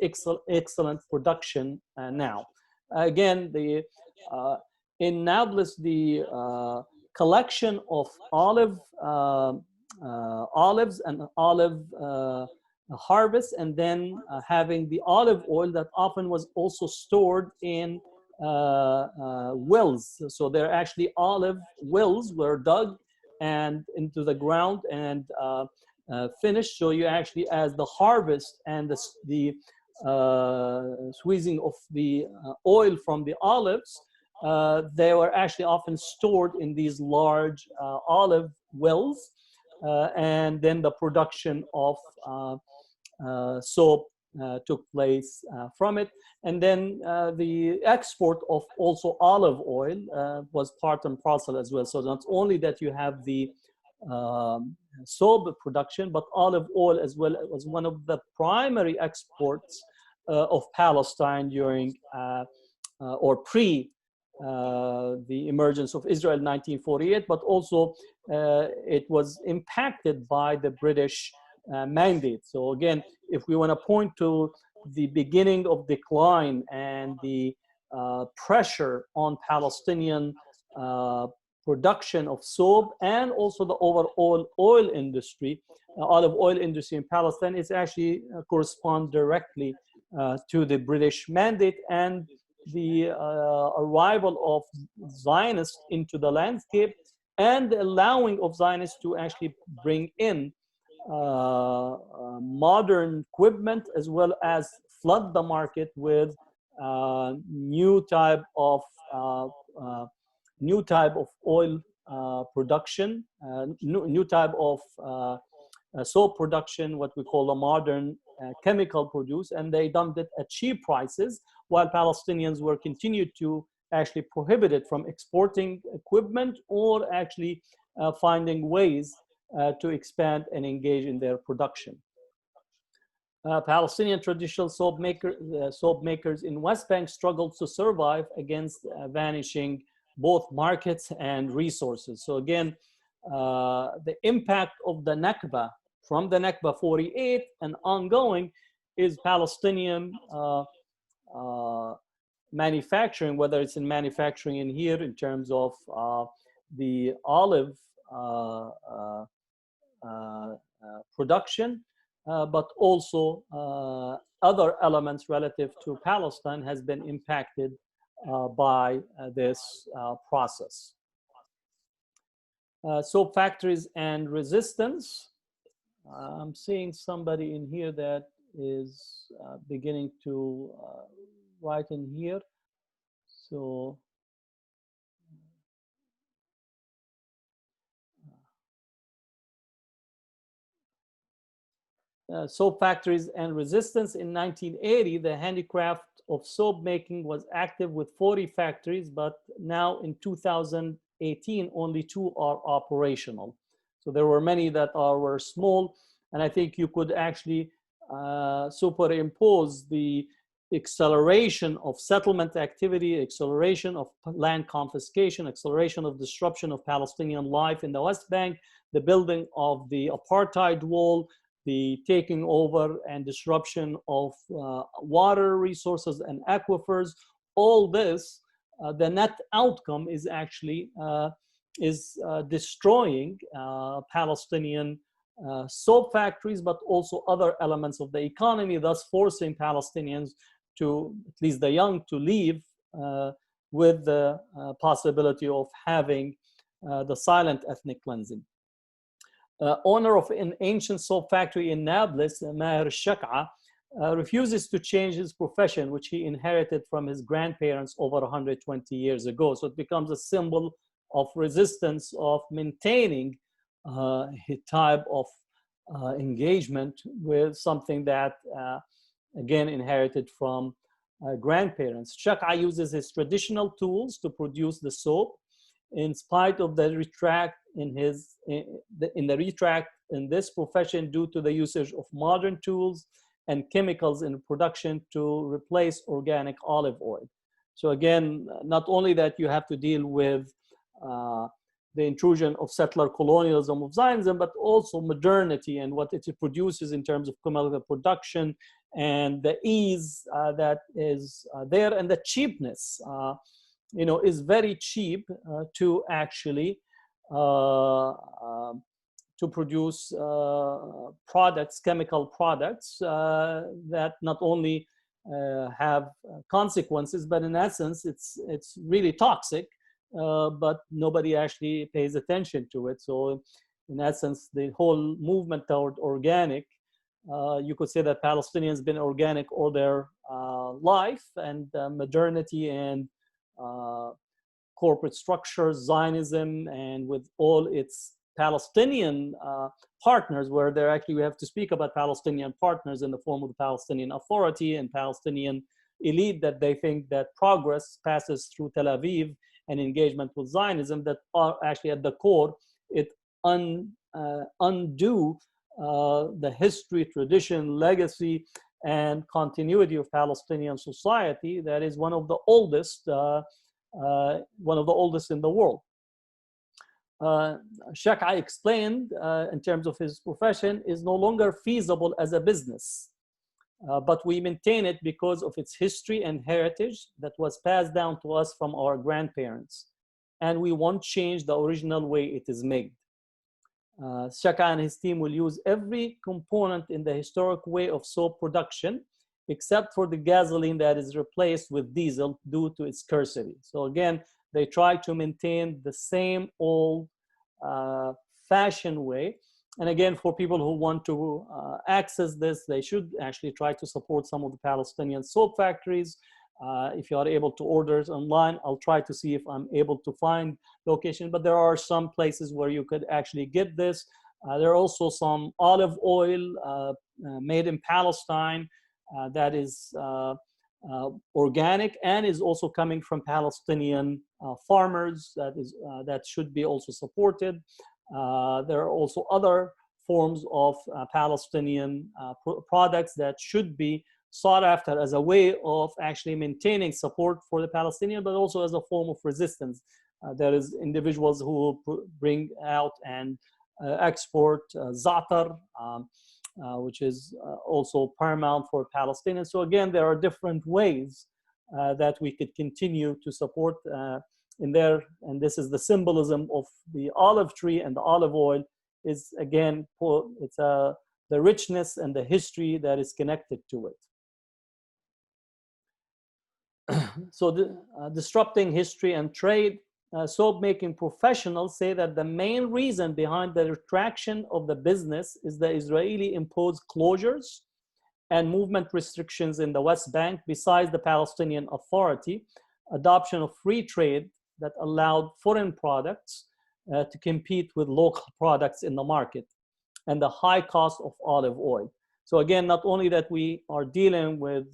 excellent production now. Again, in Nablus, the collection of olives and olive harvest, and then having the olive oil that often was also stored in wells. So there actually olive wells were dug and into the ground and finished. So you actually, as the harvest and the squeezing of the oil from the olives, they were actually often stored in these large olive wells, and then the production of soap took place from it. And then the export of also olive oil was part and parcel as well. So not only that you have the soap production, but olive oil as well was one of the primary exports of Palestine during or pre the emergence of Israel in 1948, but also it was impacted by the British mandate. So again, if we want to point to the beginning of decline and the pressure on Palestinian production of soap and also the overall oil industry, olive oil industry in Palestine, it actually corresponds directly to the British mandate and the arrival of Zionists into the landscape and the allowing of Zionists to actually bring in modern equipment, as well as flood the market with new type of oil production, new type of soap production, what we call a modern chemical produce, and they dumped it at cheap prices, while Palestinians were continued to actually prohibit it from exporting equipment or actually finding ways to expand and engage in their production. Palestinian traditional soap makers in West Bank struggled to survive against vanishing both markets and resources. So again, the impact of the Nakba from the Nakba 48 and ongoing is Palestinian manufacturing, whether it's in manufacturing in here in terms of the olive production, but also other elements relative to Palestine has been impacted by this process. Soap factories and resistance. I'm seeing somebody in here that is beginning to write in here. So soap factories and resistance. In 1980, the handicraft of soap making was active with 40 factories, but now in 2018, only 2 are operational. So there were many that were small, and I think you could actually superimpose the acceleration of settlement activity, acceleration of land confiscation, acceleration of disruption of Palestinian life in the West Bank, the building of the apartheid wall, the taking over and disruption of water resources and aquifers. All this, the net outcome is actually destroying Palestinian soap factories, but also other elements of the economy, thus forcing Palestinians to, at least the young, to leave with the possibility of having the silent ethnic cleansing. Owner of an ancient soap factory in Nablus, Maher Shak'a, refuses to change his profession, which he inherited from his grandparents over 120 years ago. So it becomes a symbol of resistance, of maintaining a type of engagement with something that, again, inherited from grandparents. Shak'a uses his traditional tools to produce the soap, in spite of the retract in this profession due to the usage of modern tools and chemicals in production to replace organic olive oil. So again, not only that you have to deal with the intrusion of settler colonialism of Zionism, but also modernity and what it produces in terms of chemical production and the ease that is there, and the cheapness. Is very cheap to actually to produce products, chemical products that not only have consequences, but in essence, it's really toxic, but nobody actually pays attention to it. So in essence, the whole movement toward organic, you could say that Palestinians been organic all their life, and modernity and corporate structures, Zionism, and with all its Palestinian partners, where they're actually, we have to speak about Palestinian partners in the form of the Palestinian Authority and Palestinian elite, that they think that progress passes through Tel Aviv and engagement with Zionism, that are actually at the core, it undo the history, tradition, legacy, and continuity of Palestinian society that is one of the oldest in the world. Shak'a explained, in terms of his profession, is no longer feasible as a business, but we maintain it because of its history and heritage that was passed down to us from our grandparents, and we won't change the original way it is made. Shak'a and his team will use every component in the historic way of soap production, except for the gasoline that is replaced with diesel due to its scarcity. So again, they try to maintain the same old fashioned way, And again, for people who want to access this, they should actually try to support some of the Palestinian soap factories. If you are able to order it online, I'll try to see if I'm able to find location, but there are some places where you could actually get this. There are also some olive oil made in Palestine that is organic and is also coming from Palestinian farmers that should be also supported. There are also other forms of Palestinian products that should be sought after as a way of actually maintaining support for the Palestinian, but also as a form of resistance. There is individuals who will bring out and export za'atar, which is also paramount for Palestinians. So again, there are different ways that we could continue to support in there. And this is the symbolism of the olive tree and the olive oil is, again, it's the richness and the history that is connected to it. So disrupting history and trade. Soap making professionals say that the main reason behind the retraction of the business is the Israeli imposed closures and movement restrictions in the West Bank, besides the Palestinian Authority adoption of free trade that allowed foreign products to compete with local products in the market, and the high cost of olive oil. So again, not only that we are dealing with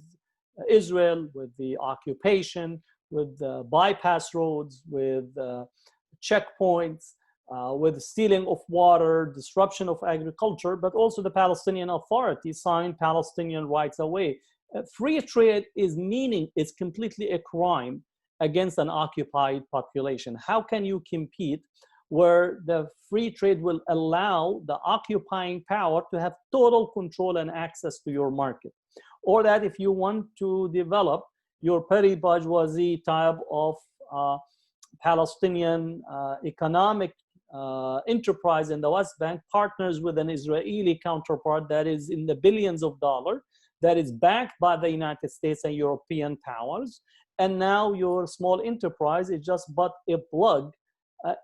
Israel, with the occupation, with bypass roads, with checkpoints, with stealing of water, disruption of agriculture, but also the Palestinian Authority signed Palestinian rights away. Free trade is completely a crime against an occupied population. How can you compete where the free trade will allow the occupying power to have total control and access to your market? Or that if you want to develop your petty bourgeoisie type of Palestinian economic enterprise in the West Bank, partners with an Israeli counterpart that is in the billions of dollars, that is backed by the United States and European powers, and now your small enterprise is just but a plug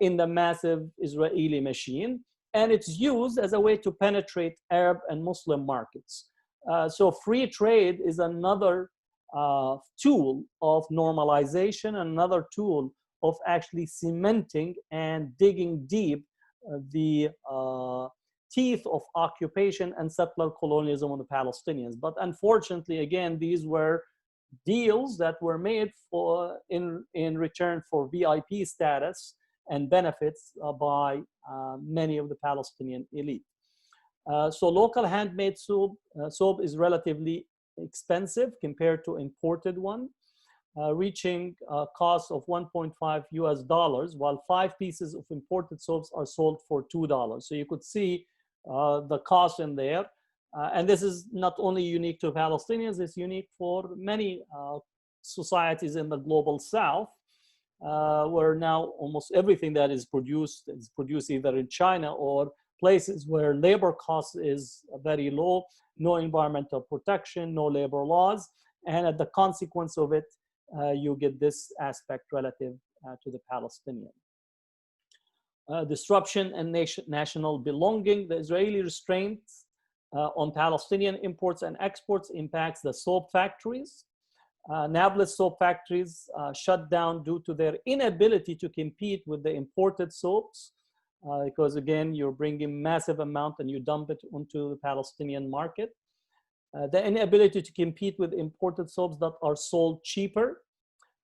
in the massive Israeli machine, and it's used as a way to penetrate Arab and Muslim markets. So free trade is another tool of normalization, another tool of actually cementing and digging deep the teeth of occupation and settler colonialism on the Palestinians. But unfortunately, again, these were deals that were made in return for VIP status and benefits by many of the Palestinian elite. So local handmade soap is relatively expensive compared to imported one, reaching a cost of $1.5 while 5 pieces of imported soaps are sold for $2. So you could see the cost in there. And this is not only unique to Palestinians, it's unique for many societies in the global South, where now almost everything that is produced either in China or places where labor cost is very low, no environmental protection, no labor laws, and as the consequence of it, you get this aspect relative to the Palestinian. Disruption and national belonging. The Israeli restraints on Palestinian imports and exports impacts the soap factories. Nablus soap factories shut down due to their inability to compete with the imported soaps, because again, you're bringing massive amount and you dump it onto the Palestinian market. The inability to compete with imported soaps that are sold cheaper.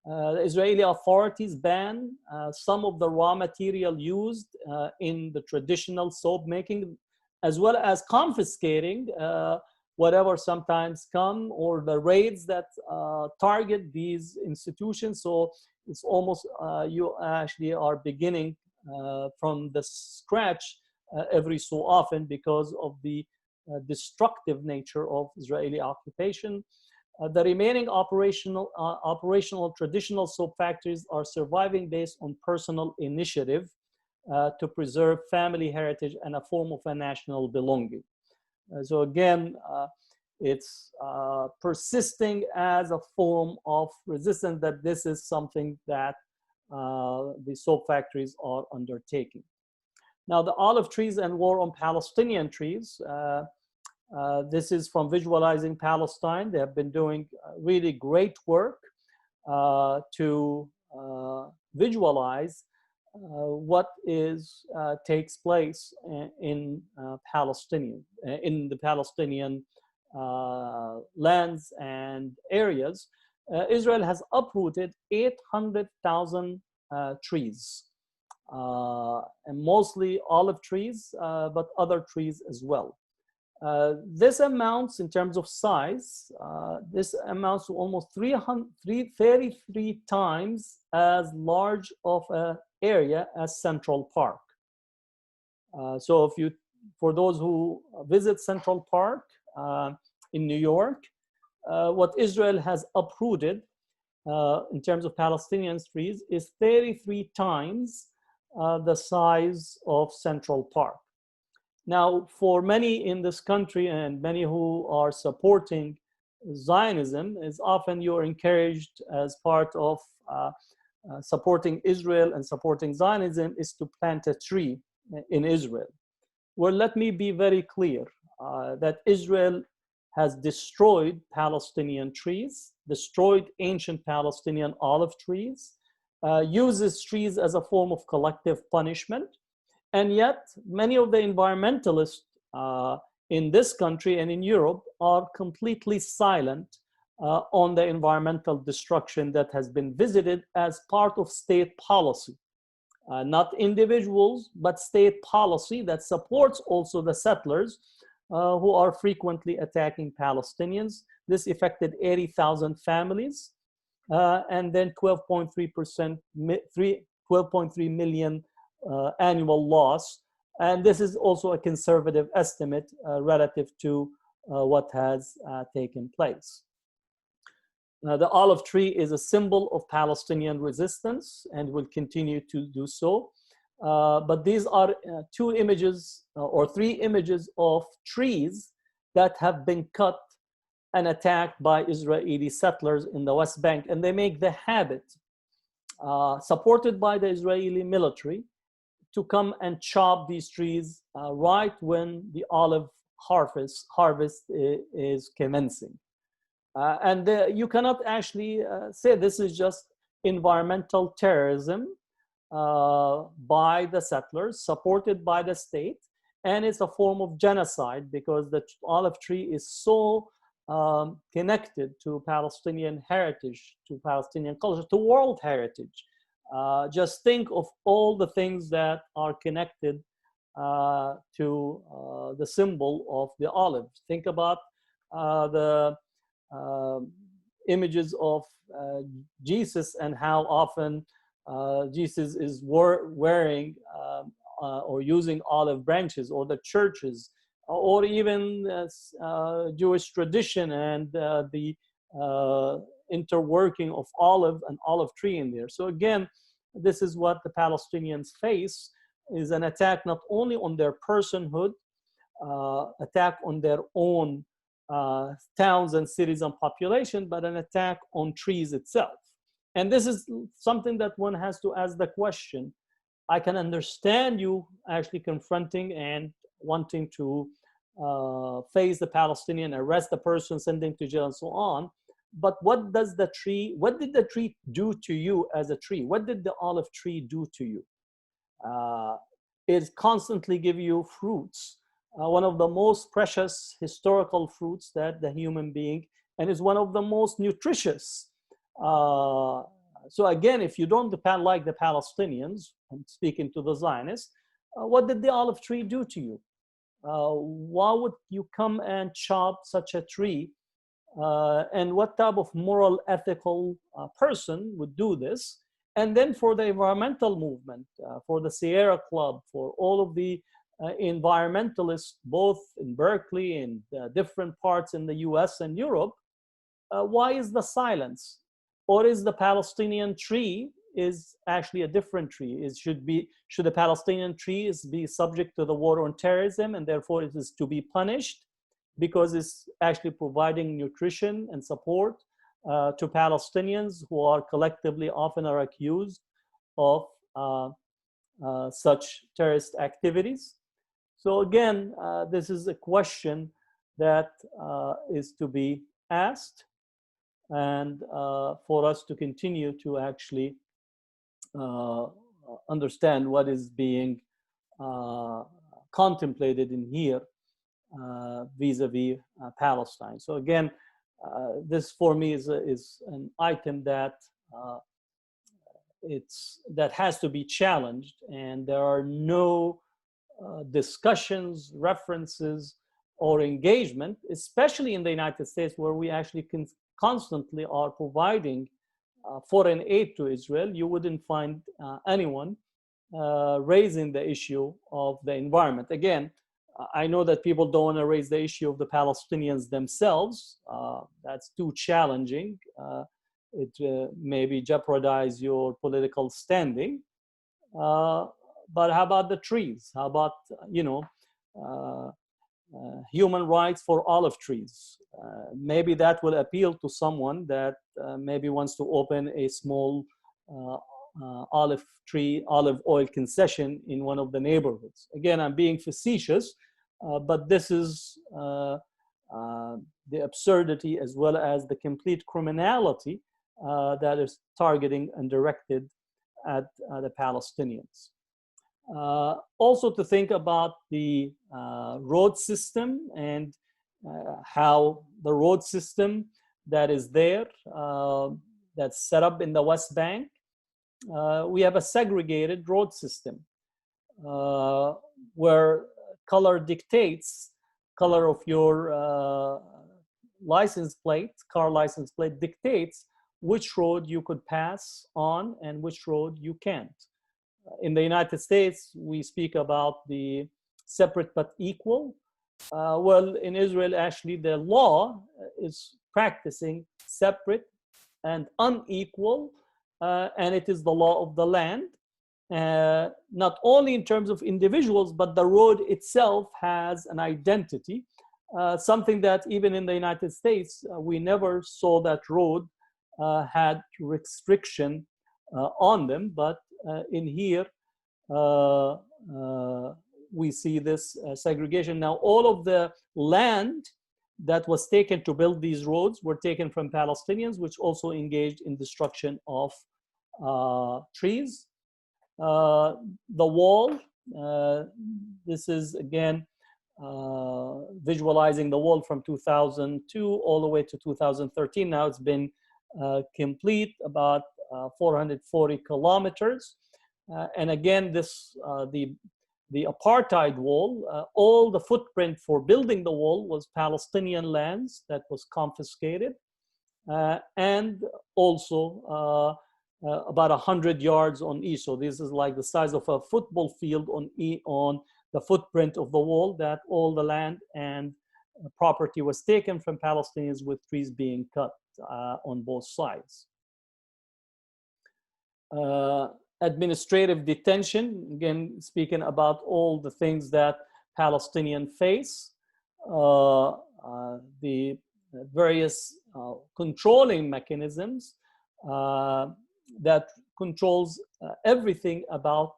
The Israeli authorities ban some of the raw material used in the traditional soap making, as well as confiscating whatever sometimes come, or the raids that target these institutions. So it's almost, you actually are beginning from the scratch every so often because of the destructive nature of Israeli occupation. The remaining operational traditional soap factories are surviving based on personal initiative to preserve family heritage and a form of a national belonging. So again, it's persisting as a form of resistance that this is something that the soap factories are undertaking. Now, the olive trees and war on Palestinian trees. This is from Visualizing Palestine. They have been doing really great work to visualize what takes place in the Palestinian lands and areas. Israel has uprooted 800,000 trees, and mostly olive trees, but other trees as well. This amounts, in terms of size, this amounts to almost 33 times as large of an area as Central Park. So for those who visit Central Park in New York, what Israel has uprooted in terms of Palestinian trees is 33 times the size of Central Park. Now, for many in this country and many who are supporting Zionism, is often you're encouraged as part of supporting Israel and supporting Zionism is to plant a tree in Israel. Well, let me be very clear that Israel has destroyed Palestinian trees, destroyed ancient Palestinian olive trees, uses trees as a form of collective punishment. And yet, many of the environmentalists in this country and in Europe are completely silent on the environmental destruction that has been visited as part of state policy. Not individuals, but state policy that supports also the settlers who are frequently attacking Palestinians. This affected 80,000 families and then 12.3 million annual loss. And this is also a conservative estimate relative to what has taken place. The olive tree is a symbol of Palestinian resistance and will continue to do so. But these are two images or three images of trees that have been cut and attacked by Israeli settlers in the West Bank. And they make the habit, supported by the Israeli military, to come and chop these trees right when the olive harvest is commencing. And you cannot actually say this is just environmental terrorism by the settlers, supported by the state, and it's a form of genocide because the olive tree is so connected to Palestinian heritage, to Palestinian culture, to world heritage. Just think of all the things that are connected to the symbol of the olive. Think about the images of Jesus and how often Jesus is wearing or using olive branches, or the churches, or even Jewish tradition and the interworking of olive and olive tree in there. So again, this is what the Palestinians face, is an attack not only on their personhood, attack on their own towns and cities and population, but an attack on trees itself. And this is something that one has to ask the question. I can understand you actually confronting and wanting to face the Palestinian, arrest the person, send them to jail and so on. But what did the tree do to you as a tree? What did the olive tree do to you? It constantly gives you fruits. One of the most precious historical fruits that the human being, and is one of the most nutritious. So again, if you don't like the Palestinians, I'm speaking to the Zionists, what did the olive tree do to you? Why would you come and chop such a tree? And what type of moral, ethical person would do this? And then for the environmental movement, for the Sierra Club, for all of the environmentalists, both in Berkeley and different parts in the US and Europe, why is the silence? Or is the Palestinian tree is actually a different tree? Should the Palestinian trees be subject to the war on terrorism, and therefore it is to be punished because it's actually providing nutrition and support to Palestinians who are collectively often are accused of such terrorist activities. So again, this is a question that is to be asked, and for us to continue to actually understand what is being contemplated in here vis-a-vis Palestine. So again, this for me is an item that that has to be challenged, and there are no discussions, references, or engagement, especially in the United States, where we actually constantly are providing foreign aid to Israel. You wouldn't find anyone raising the issue of the environment. Again, I know that people don't want to raise the issue of the Palestinians themselves. That's too challenging. It maybe jeopardize your political standing. But how about the trees? How about, human rights for olive trees? Maybe that will appeal to someone that maybe wants to open a small olive oil concession in one of the neighborhoods. Again, I'm being facetious, but this is the absurdity as well as the complete criminality that is targeting and directed at the Palestinians. Also to think about the road system and how the road system that is there, that's set up in the West Bank, we have a segregated road system where color dictates, color of your license plate, car license plate dictates which road you could pass on and which road you can't. In the United States, we speak about the separate but equal. Well, in Israel, actually, the law is practicing separate and unequal, and it is the law of the land, not only in terms of individuals, but the road itself has an identity, something that even in the United States, we never saw that road had restriction on them, but in here, we see this segregation. Now, all of the land that was taken to build these roads were taken from Palestinians, which also engaged in destruction of trees. The wall, this is again visualizing the wall from 2002 all the way to 2013. Now it's been complete, about 440 kilometers. And again, this the apartheid wall, all the footprint for building the wall was Palestinian lands that was confiscated, and also about 100 yards on each. So this is like the size of a football field on the footprint of the wall, that all the land and property was taken from Palestinians, with trees being cut on both sides. Administrative detention, again, speaking about all the things that Palestinians face, the various controlling mechanisms that controls everything about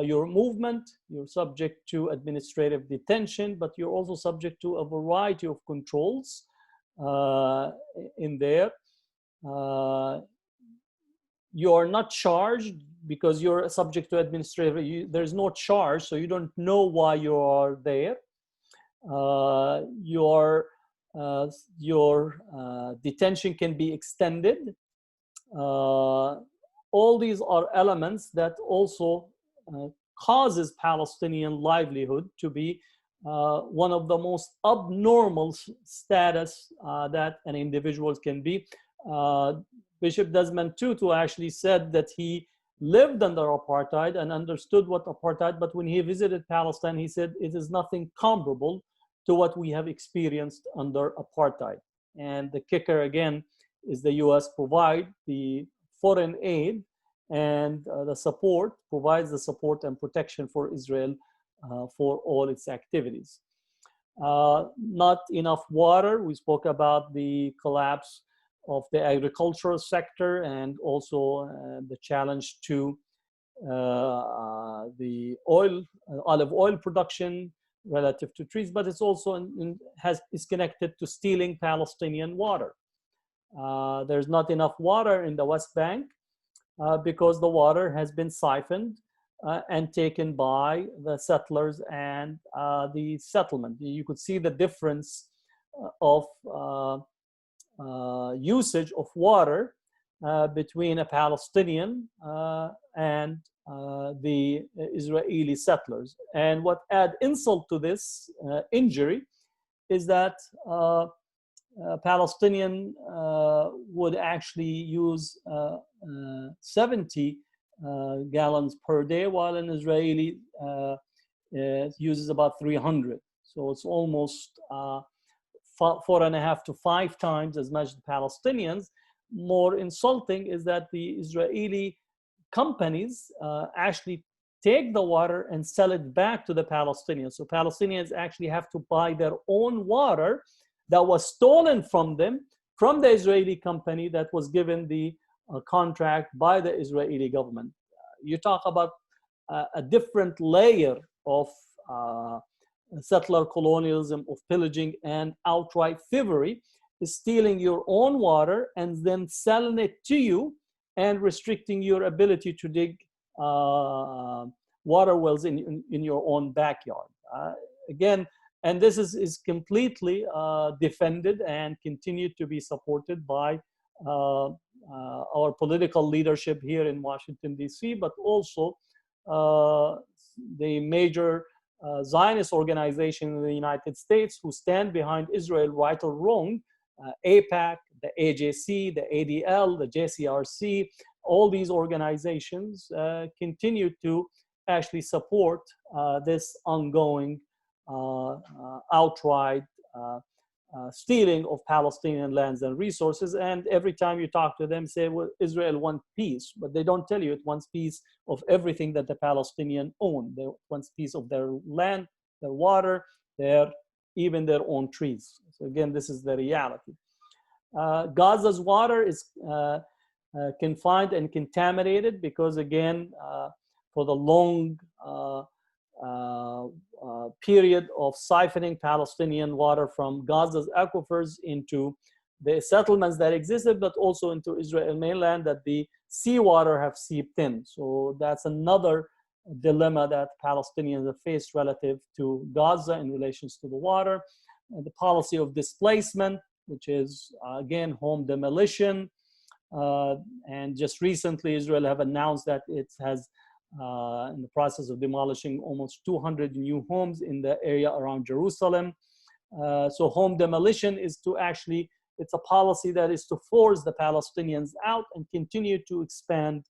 your movement. You're subject to administrative detention, but you're also subject to a variety of controls in there. You are not charged because you're subject to administrative. There's no charge, so you don't know why you are there. Your detention can be extended. All these are elements that also causes Palestinian livelihood to be one of the most abnormal status that an individual can be. Bishop Desmond Tutu actually said that he lived under apartheid and understood what apartheid, but when he visited Palestine, he said it is nothing comparable to what we have experienced under apartheid. And the kicker again is the US provide the foreign aid and the support, provides the support and protection for Israel for all its activities. Not enough water. We spoke about the collapse of the agricultural sector and also the challenge to the olive oil production relative to trees, but it's also is connected to stealing Palestinian water. There's not enough water in the West Bank because the water has been siphoned and taken by the settlers and the settlement. You could see the difference of usage of water between a Palestinian and the Israeli settlers. And what add insult to this injury is that Palestinian would actually use 70 gallons per day, while an Israeli uses about 300. So it's almost 4.5 to 5 times as much as the Palestinians. More insulting is that the Israeli companies actually take the water and sell it back to the Palestinians. So Palestinians actually have to buy their own water that was stolen from them, from the Israeli company that was given the contract by the Israeli government. You talk about a different layer of settler colonialism, of pillaging and outright thievery, is stealing your own water and then selling it to you and restricting your ability to dig water wells in your own backyard. Again, and this is completely defended and continued to be supported by our political leadership here in Washington, D.C., but also the major Zionist organization in the United States who stand behind Israel, right or wrong, AIPAC, the AJC, the ADL, the JCRC, all these organizations continue to actually support this ongoing outright stealing of Palestinian lands and resources. And every time you talk to them, say, well, Israel wants peace, but they don't tell you it wants peace of everything that the Palestinians own. They want peace of their land, their water, even their own trees. So again, this is the reality. Gaza's water is confined and contaminated because, again, for the long period of siphoning Palestinian water from Gaza's aquifers into the settlements that existed, but also into Israel mainland, that the seawater have seeped in. So that's another dilemma that Palestinians have faced relative to Gaza in relations to the water. The policy of displacement, which is, again, home demolition. And just recently, Israel have announced that it has in the process of demolishing almost 200 new homes in the area around Jerusalem. So home demolition is to actually, it's a policy that is to force the Palestinians out and continue to expand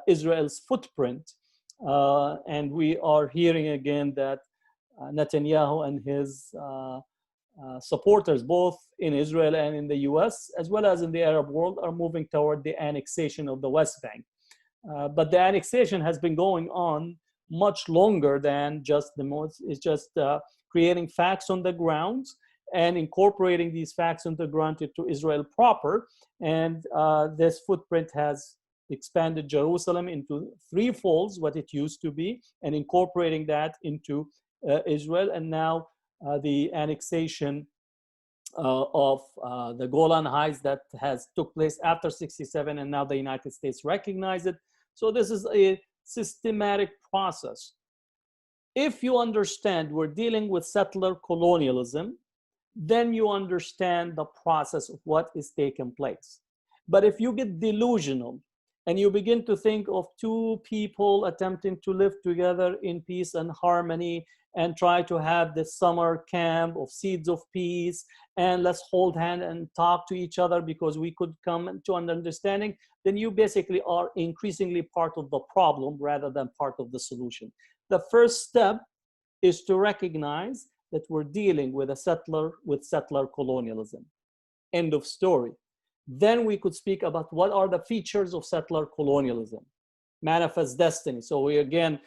Israel's footprint. And we are hearing again that Netanyahu and his supporters, both in Israel and in the US, as well as in the Arab world, are moving toward the annexation of the West Bank. But the annexation has been going on much longer than just it's just creating facts on the ground and incorporating these facts on the ground into Israel proper. And this footprint has expanded Jerusalem into 3 folds, what it used to be, and incorporating that into Israel. And now the annexation of the Golan Heights that has took place after 67, and now the United States recognized it. So this is a systematic process. If you understand we're dealing with settler colonialism, then you understand the process of what is taking place. But if you get delusional and you begin to think of 2 people attempting to live together in peace and harmony and try to have this summer camp of seeds of peace, and let's hold hands and talk to each other because we could come to an understanding, then you basically are increasingly part of the problem rather than part of the solution. The first step is to recognize that we're dealing with settler colonialism. End of story. Then we could speak about what are the features of settler colonialism. Manifest destiny. So we again,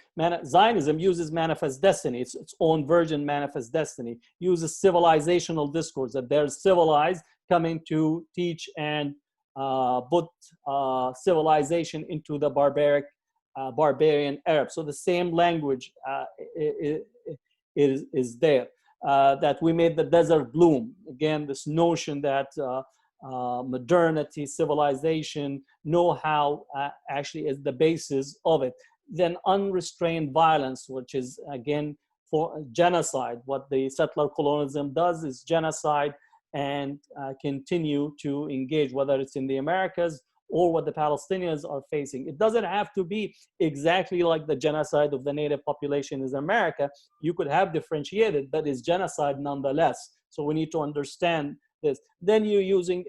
Zionism uses manifest destiny. It's its own version, manifest destiny. Uses civilizational discourse, that they're civilized, coming to teach and put civilization into the barbaric barbarian Arabs. So the same language is there. That we made the desert bloom. Again, this notion that modernity, civilization, know-how actually is the basis of it. Then unrestrained violence, which is again for genocide. What the settler colonialism does is genocide and continue to engage, whether it's in the Americas or what the Palestinians are facing. It doesn't have to be exactly like the genocide of the native population in America. You could have differentiated, but it's genocide nonetheless. So we need to understand this. Then you're using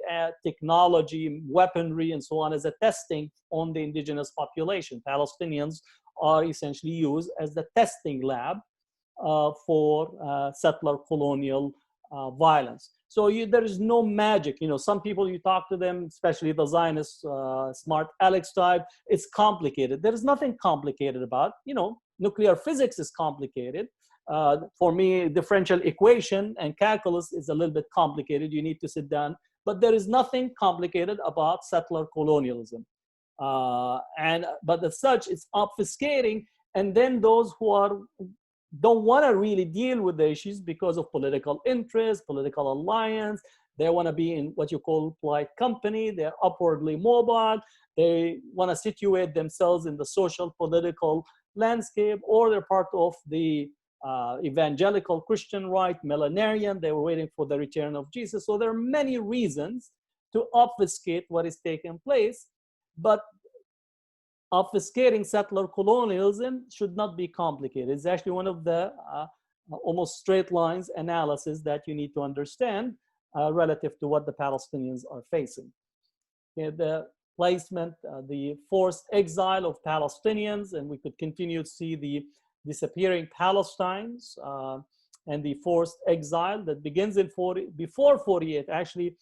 technology, weaponry, and so on as a testing on the indigenous population. Palestinians are essentially used as the testing lab for settler colonial violence. So there is no magic. You know, some people, you talk to them, especially the Zionist smart Alex type, it's complicated. There is nothing complicated about, you know, nuclear physics is complicated. For me, differential equation and calculus is a little bit complicated. You need to sit down, but there is nothing complicated about settler colonialism. But as such, it's obfuscating. And then those who don't want to really deal with the issues because of political interest, political alliance. They want to be in what you call polite company. They're upwardly mobile. They want to situate themselves in the social political landscape, or they're part of the evangelical Christian right, millenarian. They were waiting for the return of Jesus. So there are many reasons to obfuscate what is taking place, but obfuscating settler colonialism should not be complicated. It's actually one of the almost straight lines analysis that you need to understand relative to what the Palestinians are facing. Okay, the placement, the forced exile of Palestinians, and we could continue to see the disappearing Palestinians and the forced exile that begins in before 48, actually.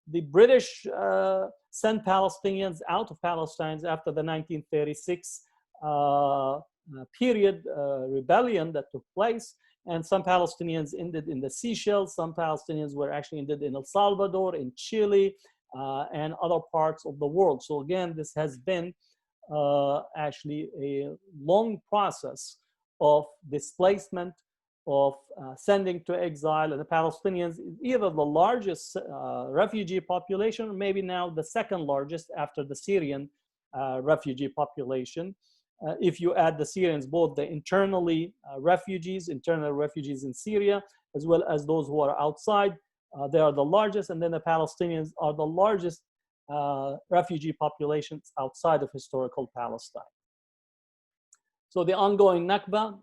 The British sent Palestinians out of Palestine after the 1936 period rebellion that took place. And some Palestinians ended in the Seychelles. Some Palestinians were actually ended in El Salvador, in Chile, and other parts of the world. So again, this has been actually a long process of displacement, of sending to exile. And the Palestinians, either the largest refugee population, or maybe now the second largest after the Syrian refugee population. If you add the Syrians, both the internal refugees in Syria, as well as those who are outside, they are the largest. And then the Palestinians are the largest refugee populations outside of historical Palestine. So the ongoing Nakba,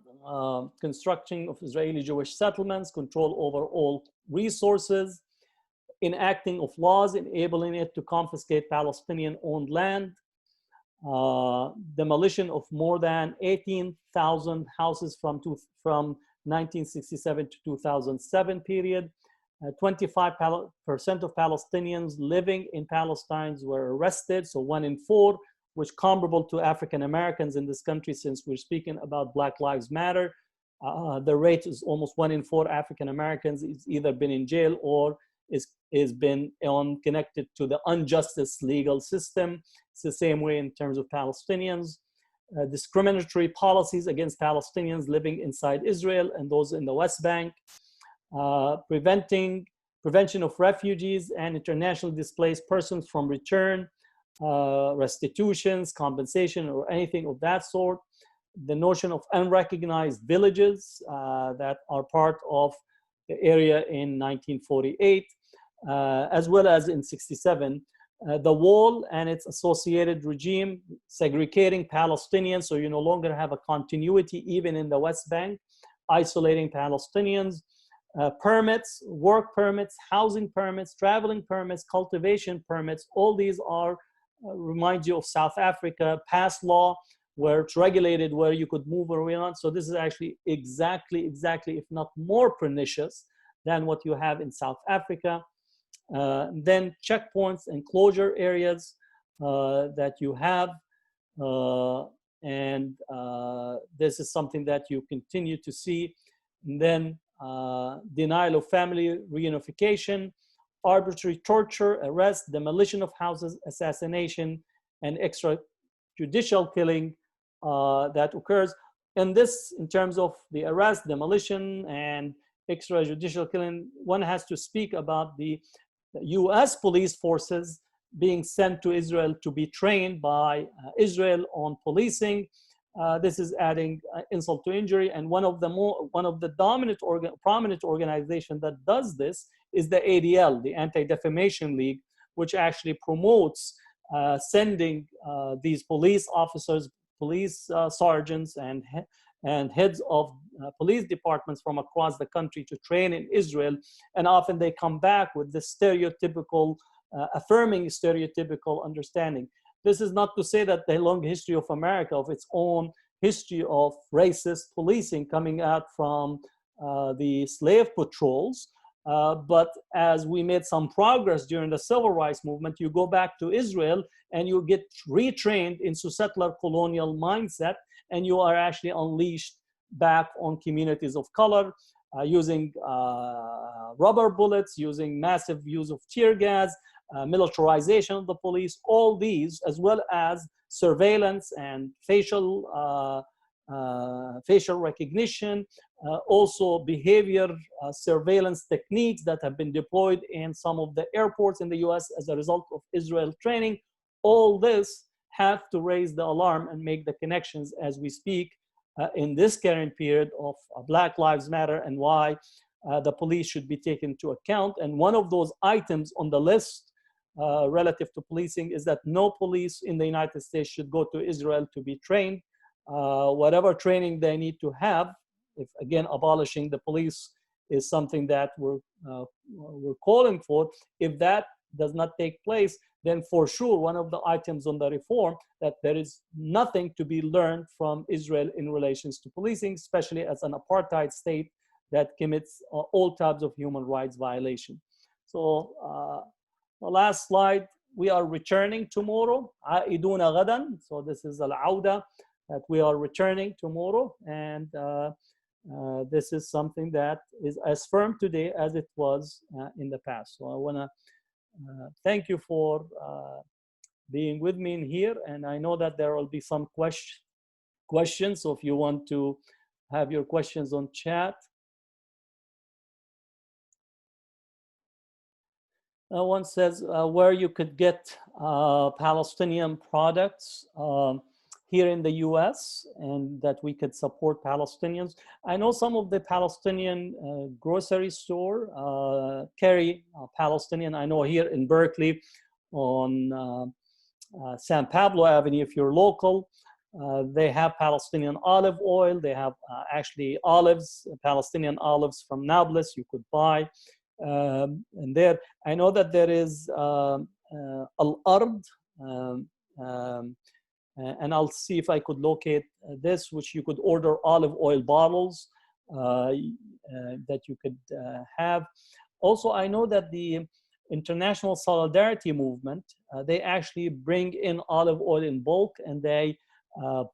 construction of Israeli Jewish settlements, control over all resources, enacting of laws enabling it to confiscate Palestinian-owned land, demolition of more than 18,000 houses from 1967 to 2007 period. 25% of Palestinians living in Palestine were arrested, so 1 in 4, which comparable to African Americans in this country, since we're speaking about Black Lives Matter. The rate is almost 1 in 4 African Americans is either been in jail or is been connected to the injustice legal system. It's the same way in terms of Palestinians. Discriminatory policies against Palestinians living inside Israel and those in the West Bank. Prevention of refugees and internationally displaced persons from return, restitutions, compensation, or anything of that sort. The notion of unrecognized villages that are part of the area in 1948, as well as in 67. The wall and its associated regime segregating Palestinians, so you no longer have a continuity even in the West Bank, isolating Palestinians. Permits, work permits, housing permits, traveling permits, cultivation permits, all these are, remind you of South Africa, past law, where it's regulated, where you could move around. So this is actually exactly, if not more pernicious than what you have in South Africa. Then checkpoints and closure areas that you have. This is something that you continue to see. And then denial of family reunification, arbitrary torture, arrest, demolition of houses, assassination, and judicial killing that occurs. And this, in terms of the arrest, demolition, and extrajudicial killing, one has to speak about the US police forces being sent to Israel to be trained by Israel on policing. This is adding insult to injury. And one of the prominent organizations that does this is the ADL, the Anti-Defamation League, which actually promotes sending these police officers, police sergeants, and heads of police departments from across the country to train in Israel. And often they come back with this stereotypical, affirming stereotypical understanding. This is not to say that the long history of America, of its own history of racist policing coming out from the slave patrols. But as we made some progress during the civil rights movement, you go back to Israel and you get retrained into settler colonial mindset, and you are actually unleashed back on communities of color using rubber bullets, using massive use of tear gas, militarization of the police, all these, as well as surveillance and facial recognition, also behavior surveillance techniques that have been deployed in some of the airports in the US as a result of Israel training. All this have to raise the alarm and make the connections as we speak in this current period of Black Lives Matter, and why the police should be taken into account. And one of those items on the list relative to policing is that no police in the United States should go to Israel to be trained. Whatever training they need to have, if again abolishing the police is something that we're calling for, if that does not take place, then for sure one of the items on the reform that there is nothing to be learned from Israel in relations to policing, especially as an apartheid state that commits all types of human rights violation. So the last slide, we are returning tomorrow. عائدون غدا. So this is al-Auda, that we are returning tomorrow, and this is something that is as firm today as it was in the past. So I want to thank you for being with me in here, and I know that there will be some questions, so if you want to have your questions on chat. One says where you could get Palestinian products here in the US, and that we could support Palestinians. I know some of the Palestinian grocery store carry Palestinian. I know here in Berkeley on San Pablo Avenue, if you're local, they have Palestinian olive oil. They have actually olives, Palestinian olives from Nablus you could buy. And there, I know that there is Al-Ard, and I'll see if I could locate this, which you could order olive oil bottles that you could have. Also, I know that the International Solidarity Movement, they actually bring in olive oil in bulk, and they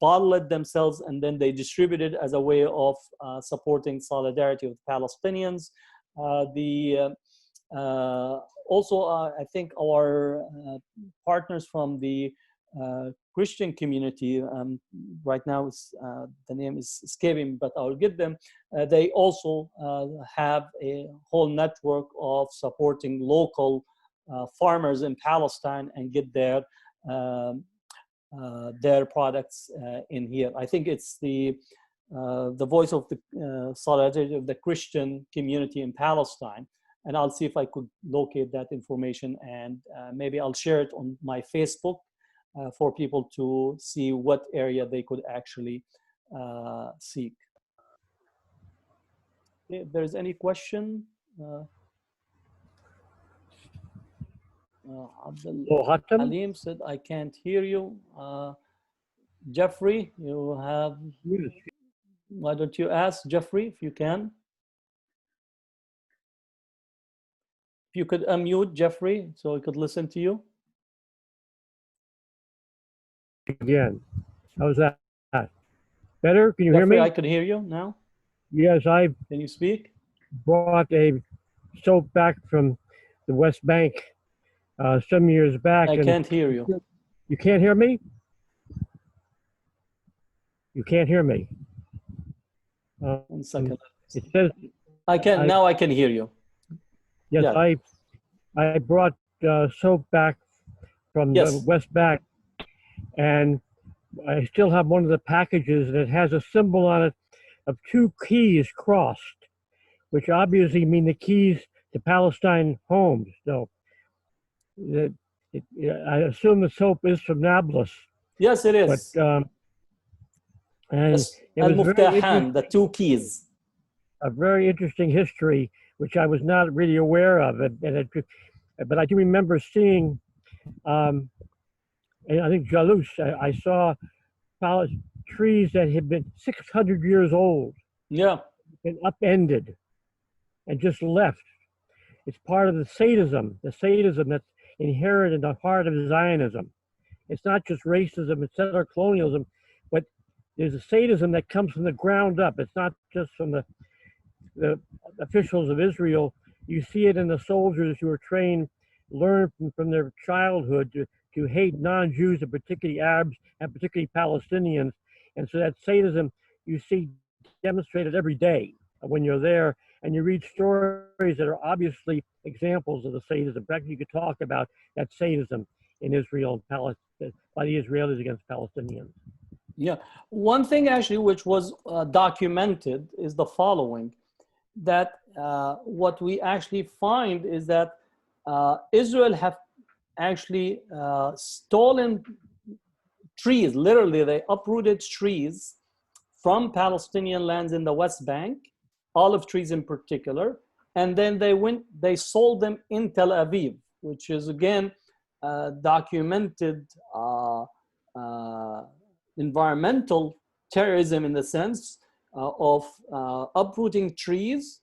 bottle it themselves, and then they distribute it as a way of supporting solidarity with Palestinians. Also, I think our partners from the Christian community, right now the name is escaping, but I'll get them. They also have a whole network of supporting local farmers in Palestine and get their products in here. I think it's the voice of the solidarity of the Christian community in Palestine. And I'll see if I could locate that information, and maybe I'll share it on my Facebook for people to see what area they could actually seek. If there's any question, Halim said, I can't hear you. Jeffrey, you have, why don't you ask Jeffrey if you can? If you could unmute Jeffrey so we could listen to you. Again, how's that? Better? Can you Jeffrey, hear me? I could hear you now. Yes, I Can you speak? brought a soap back from the West Bank some years back. I can't hear you. You can't hear me? You can't hear me. 1 second. It says I can, I- now I can hear you. yes. Yeah. I brought soap back from the Yes. West Back, and I still have one of the packages that has a symbol on it of two keys crossed, which obviously mean the keys to Palestine homes. So I assume the soap is from Nablus, Yes, it but is. and Yes. it was very Al-Muftahan, the two keys. a very interesting history, which I was not really aware of, but I do remember seeing. And I think Jalous, I saw trees that had been 600 years old Yeah. and upended and just left. It's part of the sadism that's inherent in the heart of Zionism. It's not just racism, it's settler colonialism, but there's a sadism that comes from the ground up. It's not just from the officials of Israel. You see it in the soldiers who are trained, learn from their childhood to hate non-Jews, and particularly Arabs and particularly Palestinians. And so that sadism you see demonstrated every day when you're there, and you read stories that are obviously examples of the sadism. In fact, you could talk about that sadism in Israel and Palestine by the Israelis against Palestinians. Yeah. One thing actually which was documented is the following, that what we actually find is that Israel have actually stolen trees. Literally, they uprooted trees from Palestinian lands in the West Bank, olive trees in particular, and then they sold them in Tel Aviv, which is again documented environmental terrorism in the sense of uprooting trees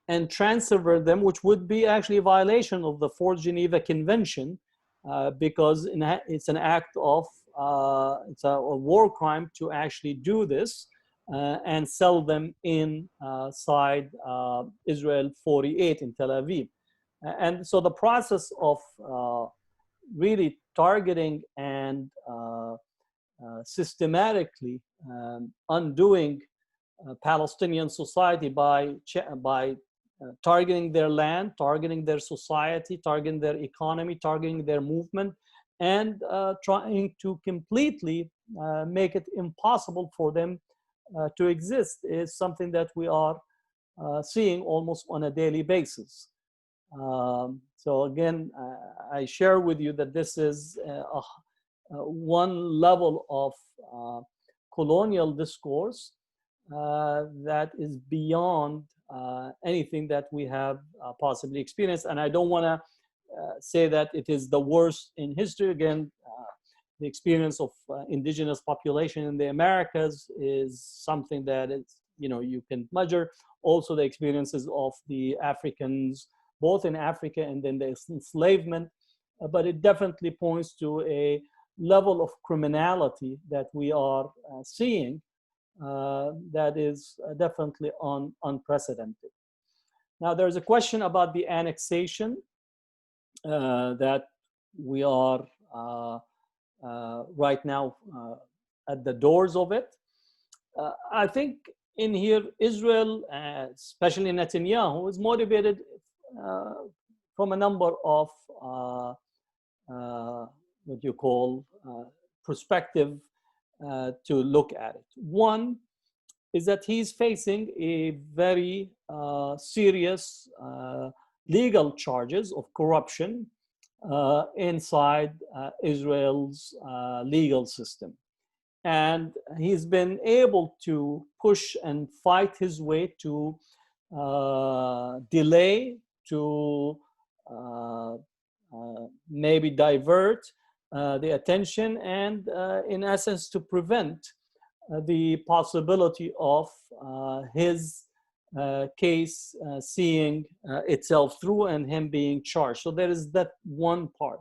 and transfer them, which would be actually a violation of the Fourth Geneva Convention, because it's an act of, it's a war crime to actually do this and sell them inside Israel 48 in Tel Aviv. And so the process of really targeting and systematically undoing Palestinian society by targeting their land, targeting their society, targeting their economy, targeting their movement, and trying to completely make it impossible for them to exist is something that we are seeing almost on a daily basis. So again, I share with you that this is one level of colonial discourse that is beyond anything that we have possibly experienced. And I don't want to say that it is the worst in history. Again, the experience of indigenous population in the Americas is something that is, you can measure. Also the experiences of the Africans, both in Africa and then the enslavement, but it definitely points to a level of criminality that we are seeing that is definitely unprecedented. Now, there's a question about the annexation that we are right now at the doors of it. I think in here, Israel, especially Netanyahu, is motivated from a number of what you call perspective to look at it. One is that he's facing a very serious legal charges of corruption inside Israel's legal system. And he's been able to push and fight his way to delay, to maybe divert the attention, and in essence to prevent the possibility of his case seeing itself through and him being charged. So there is that one part.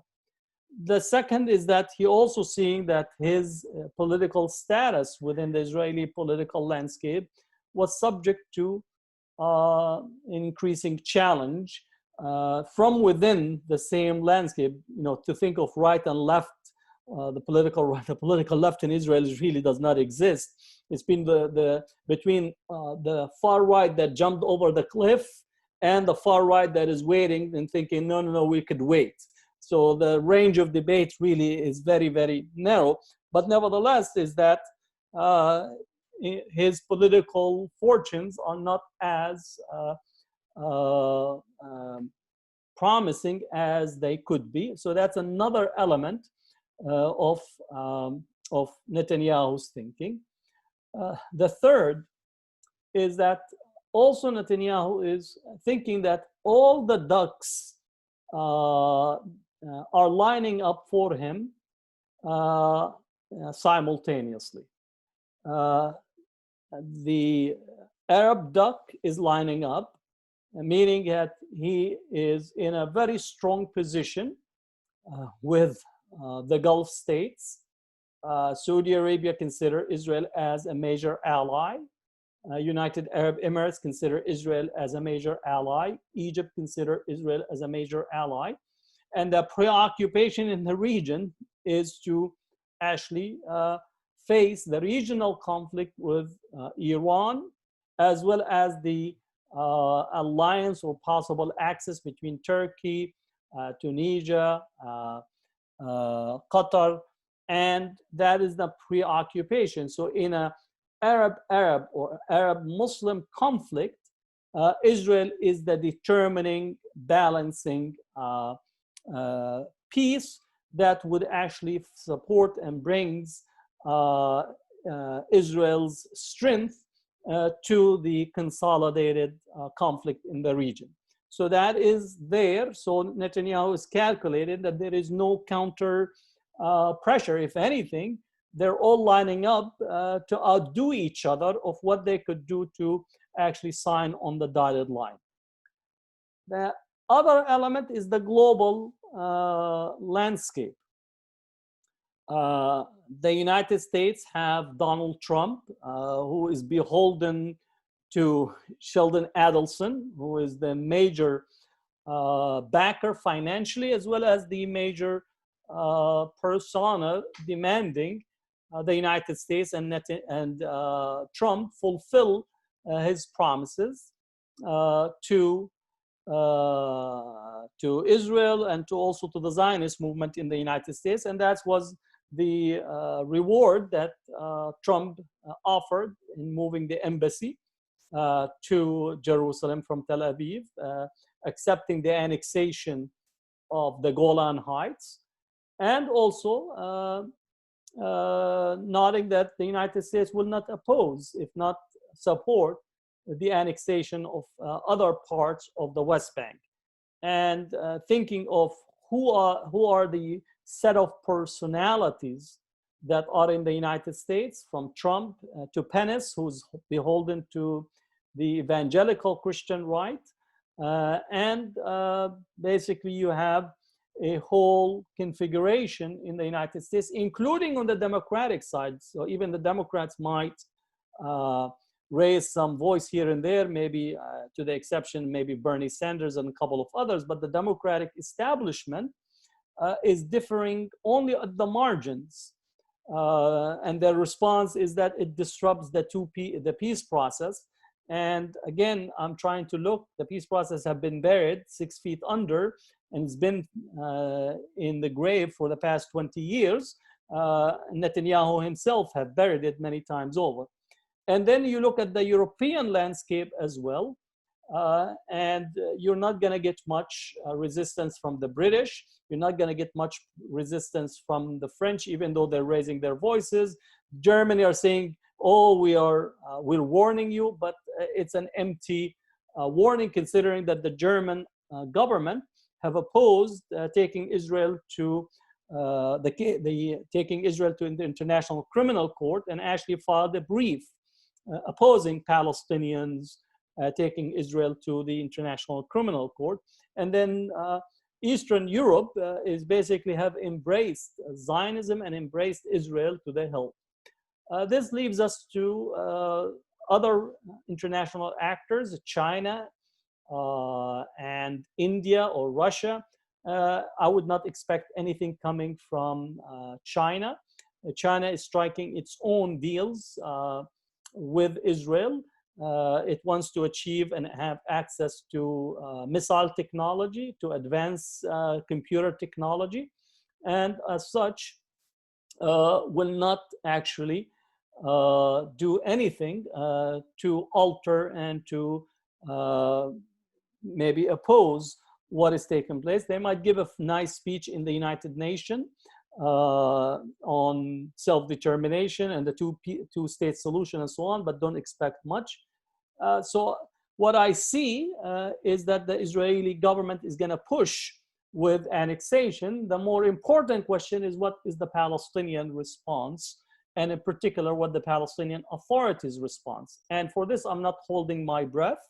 The second is that he also seeing that his political status within the Israeli political landscape was subject to increasing challenge from within the same landscape. To think of right and left the political right, the political left in Israel really does not exist. It's been between the far right that jumped over the cliff and the far right that is waiting and thinking, no, no, no, we could wait. So the range of debate really is very, very narrow. But nevertheless, is that his political fortunes are not as promising as they could be. So that's another element of Netanyahu's thinking. The third is that also Netanyahu is thinking that all the ducks are lining up for him simultaneously. The Arab duck is lining up, meaning that he is in a very strong position with the Gulf states. Saudi Arabia consider Israel as a major ally. United Arab Emirates consider Israel as a major ally. Egypt consider Israel as a major ally. And the preoccupation in the region is to actually face the regional conflict with Iran, as well as the alliance or possible access between Turkey, Tunisia, Qatar, and that is the preoccupation. So in a Arab or Arab-Muslim conflict, Israel is the determining, balancing piece that would actually support and brings Israel's strength to the consolidated conflict in the region. So that is there. So Netanyahu is calculated that there is no counter pressure. If anything, they're all lining up to outdo each other of what they could do to actually sign on the dotted line. The other element is the global landscape. The United States have Donald Trump, who is beholden to Sheldon Adelson, who is the major backer financially, as well as the major persona demanding the United States and Trump fulfill his promises to Israel and to also to the Zionist movement in the United States. And that was the reward that Trump offered in moving the embassy to Jerusalem from Tel Aviv, accepting the annexation of the Golan Heights, and also noting that the United States will not oppose, if not support, the annexation of other parts of the West Bank, and thinking of who are the set of personalities that are in the United States, from Trump to Pence, who's beholden to the evangelical Christian right, and basically you have a whole configuration in the United States, including on the Democratic side. So even the Democrats might raise some voice here and there, maybe to the exception, maybe Bernie Sanders and a couple of others, but the Democratic establishment is differing only at the margins. And their response is that it disrupts the peace process. And again, I'm trying to look, the peace process have been buried 6 feet under, and it's been in the grave for the past 20 years. Netanyahu himself have buried it many times over. And then you look at the European landscape as well, and you're not going to get much resistance from the British. You're not going to get much resistance from the French, even though they're raising their voices. Germany are saying, oh, we're warning you, but it's an empty warning, considering that the German government have opposed taking Israel to taking Israel to the International Criminal Court, and actually filed a brief opposing Palestinians taking Israel to the International Criminal Court. And then Eastern Europe is basically have embraced Zionism and embraced Israel to the hilt. This leaves us to other international actors, China and India or Russia, I would not expect anything coming from China. China is striking its own deals with Israel. It wants to achieve and have access to missile technology, to advanced computer technology, and as such, will not actually do anything to alter and to maybe oppose what is taking place. They might give a nice speech in the United Nations on self-determination and the two-state solution and so on, but don't expect much. So what I see is that the Israeli government is going to push with annexation. The more important question is, what is the Palestinian response? And in particular, what the Palestinian Authority's response. And for this, I'm not holding my breath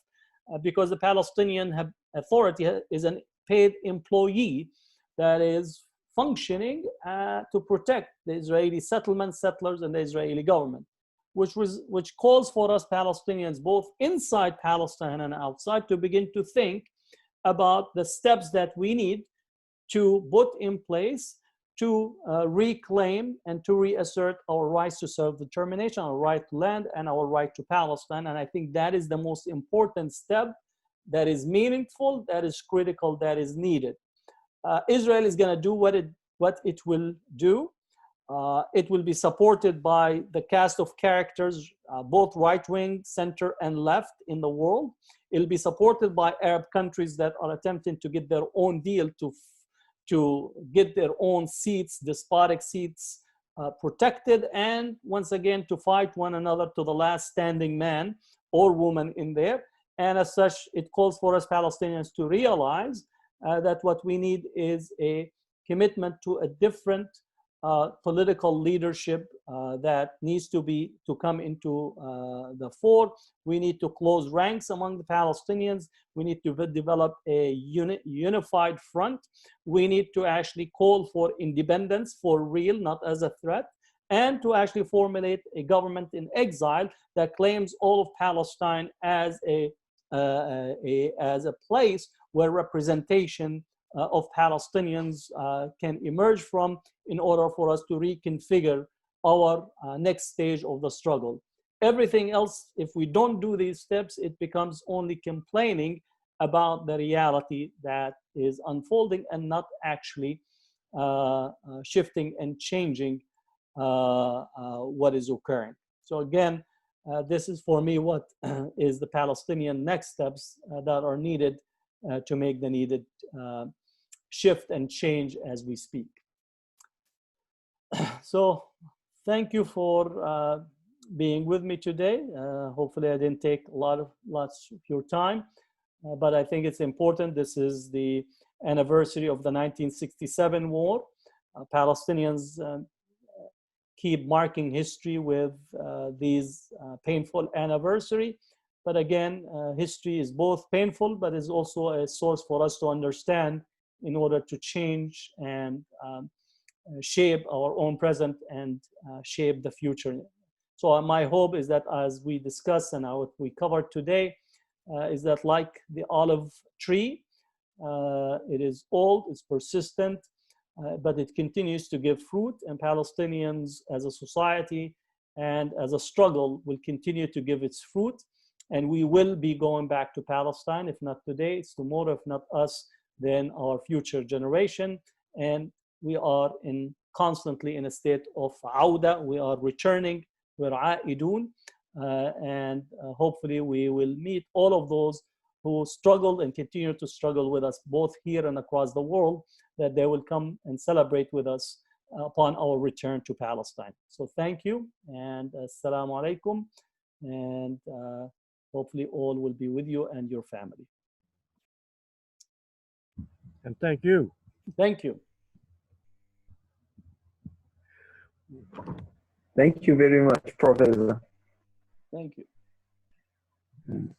because the Palestinian Authority is a paid employee that is functioning to protect the Israeli settlement, settlers, and the Israeli government, which calls for us Palestinians, both inside Palestine and outside, to begin to think about the steps that we need to put in place to reclaim and to reassert our rights to self-determination, our right to land, and our right to Palestine. And I think that is the most important step that is meaningful, that is critical, that is needed. Israel is going to do what it will do. It will be supported by the cast of characters, both right-wing, center, and left in the world. It'll be supported by Arab countries that are attempting to get their own deal to get their own seats, despotic seats, protected, and once again to fight one another to the last standing man or woman in there. And as such, it calls for us Palestinians to realize that what we need is a commitment to a different political leadership that needs to come into the fore. We need to close ranks among the Palestinians. We need to develop a unified front. We need to actually call for independence for real, not as a threat, and to actually formulate a government in exile that claims all of Palestine as a place where representation of Palestinians can emerge from, in order for us to reconfigure our next stage of the struggle. Everything else, if we don't do these steps, it becomes only complaining about the reality that is unfolding and not actually shifting and changing what is occurring. So again, this is for me what is the Palestinian next steps that are needed to make the needed shift and change as we speak. So thank you for being with me today. Hopefully I didn't take lots of your time, but I think it's important. This is the anniversary of the 1967 war. Palestinians keep marking history with these painful anniversary. But again, history is both painful, but is also a source for us to understand in order to change and shape our own present and shape the future. So my hope is that as we discuss and what we covered today, is that like the olive tree, it is old, it's persistent, but it continues to give fruit, and Palestinians as a society and as a struggle will continue to give its fruit. And we will be going back to Palestine, if not today, it's tomorrow, if not us, then our future generation. And we are constantly in a state of awda. We are returning, we're aidun, and hopefully we will meet all of those who struggled and continue to struggle with us, both here and across the world, that they will come and celebrate with us upon our return to Palestine. So thank you, and assalamu alaikum, and hopefully all will be with you and your family. And thank you. Thank you. Thank you very much, Professor. Thank you.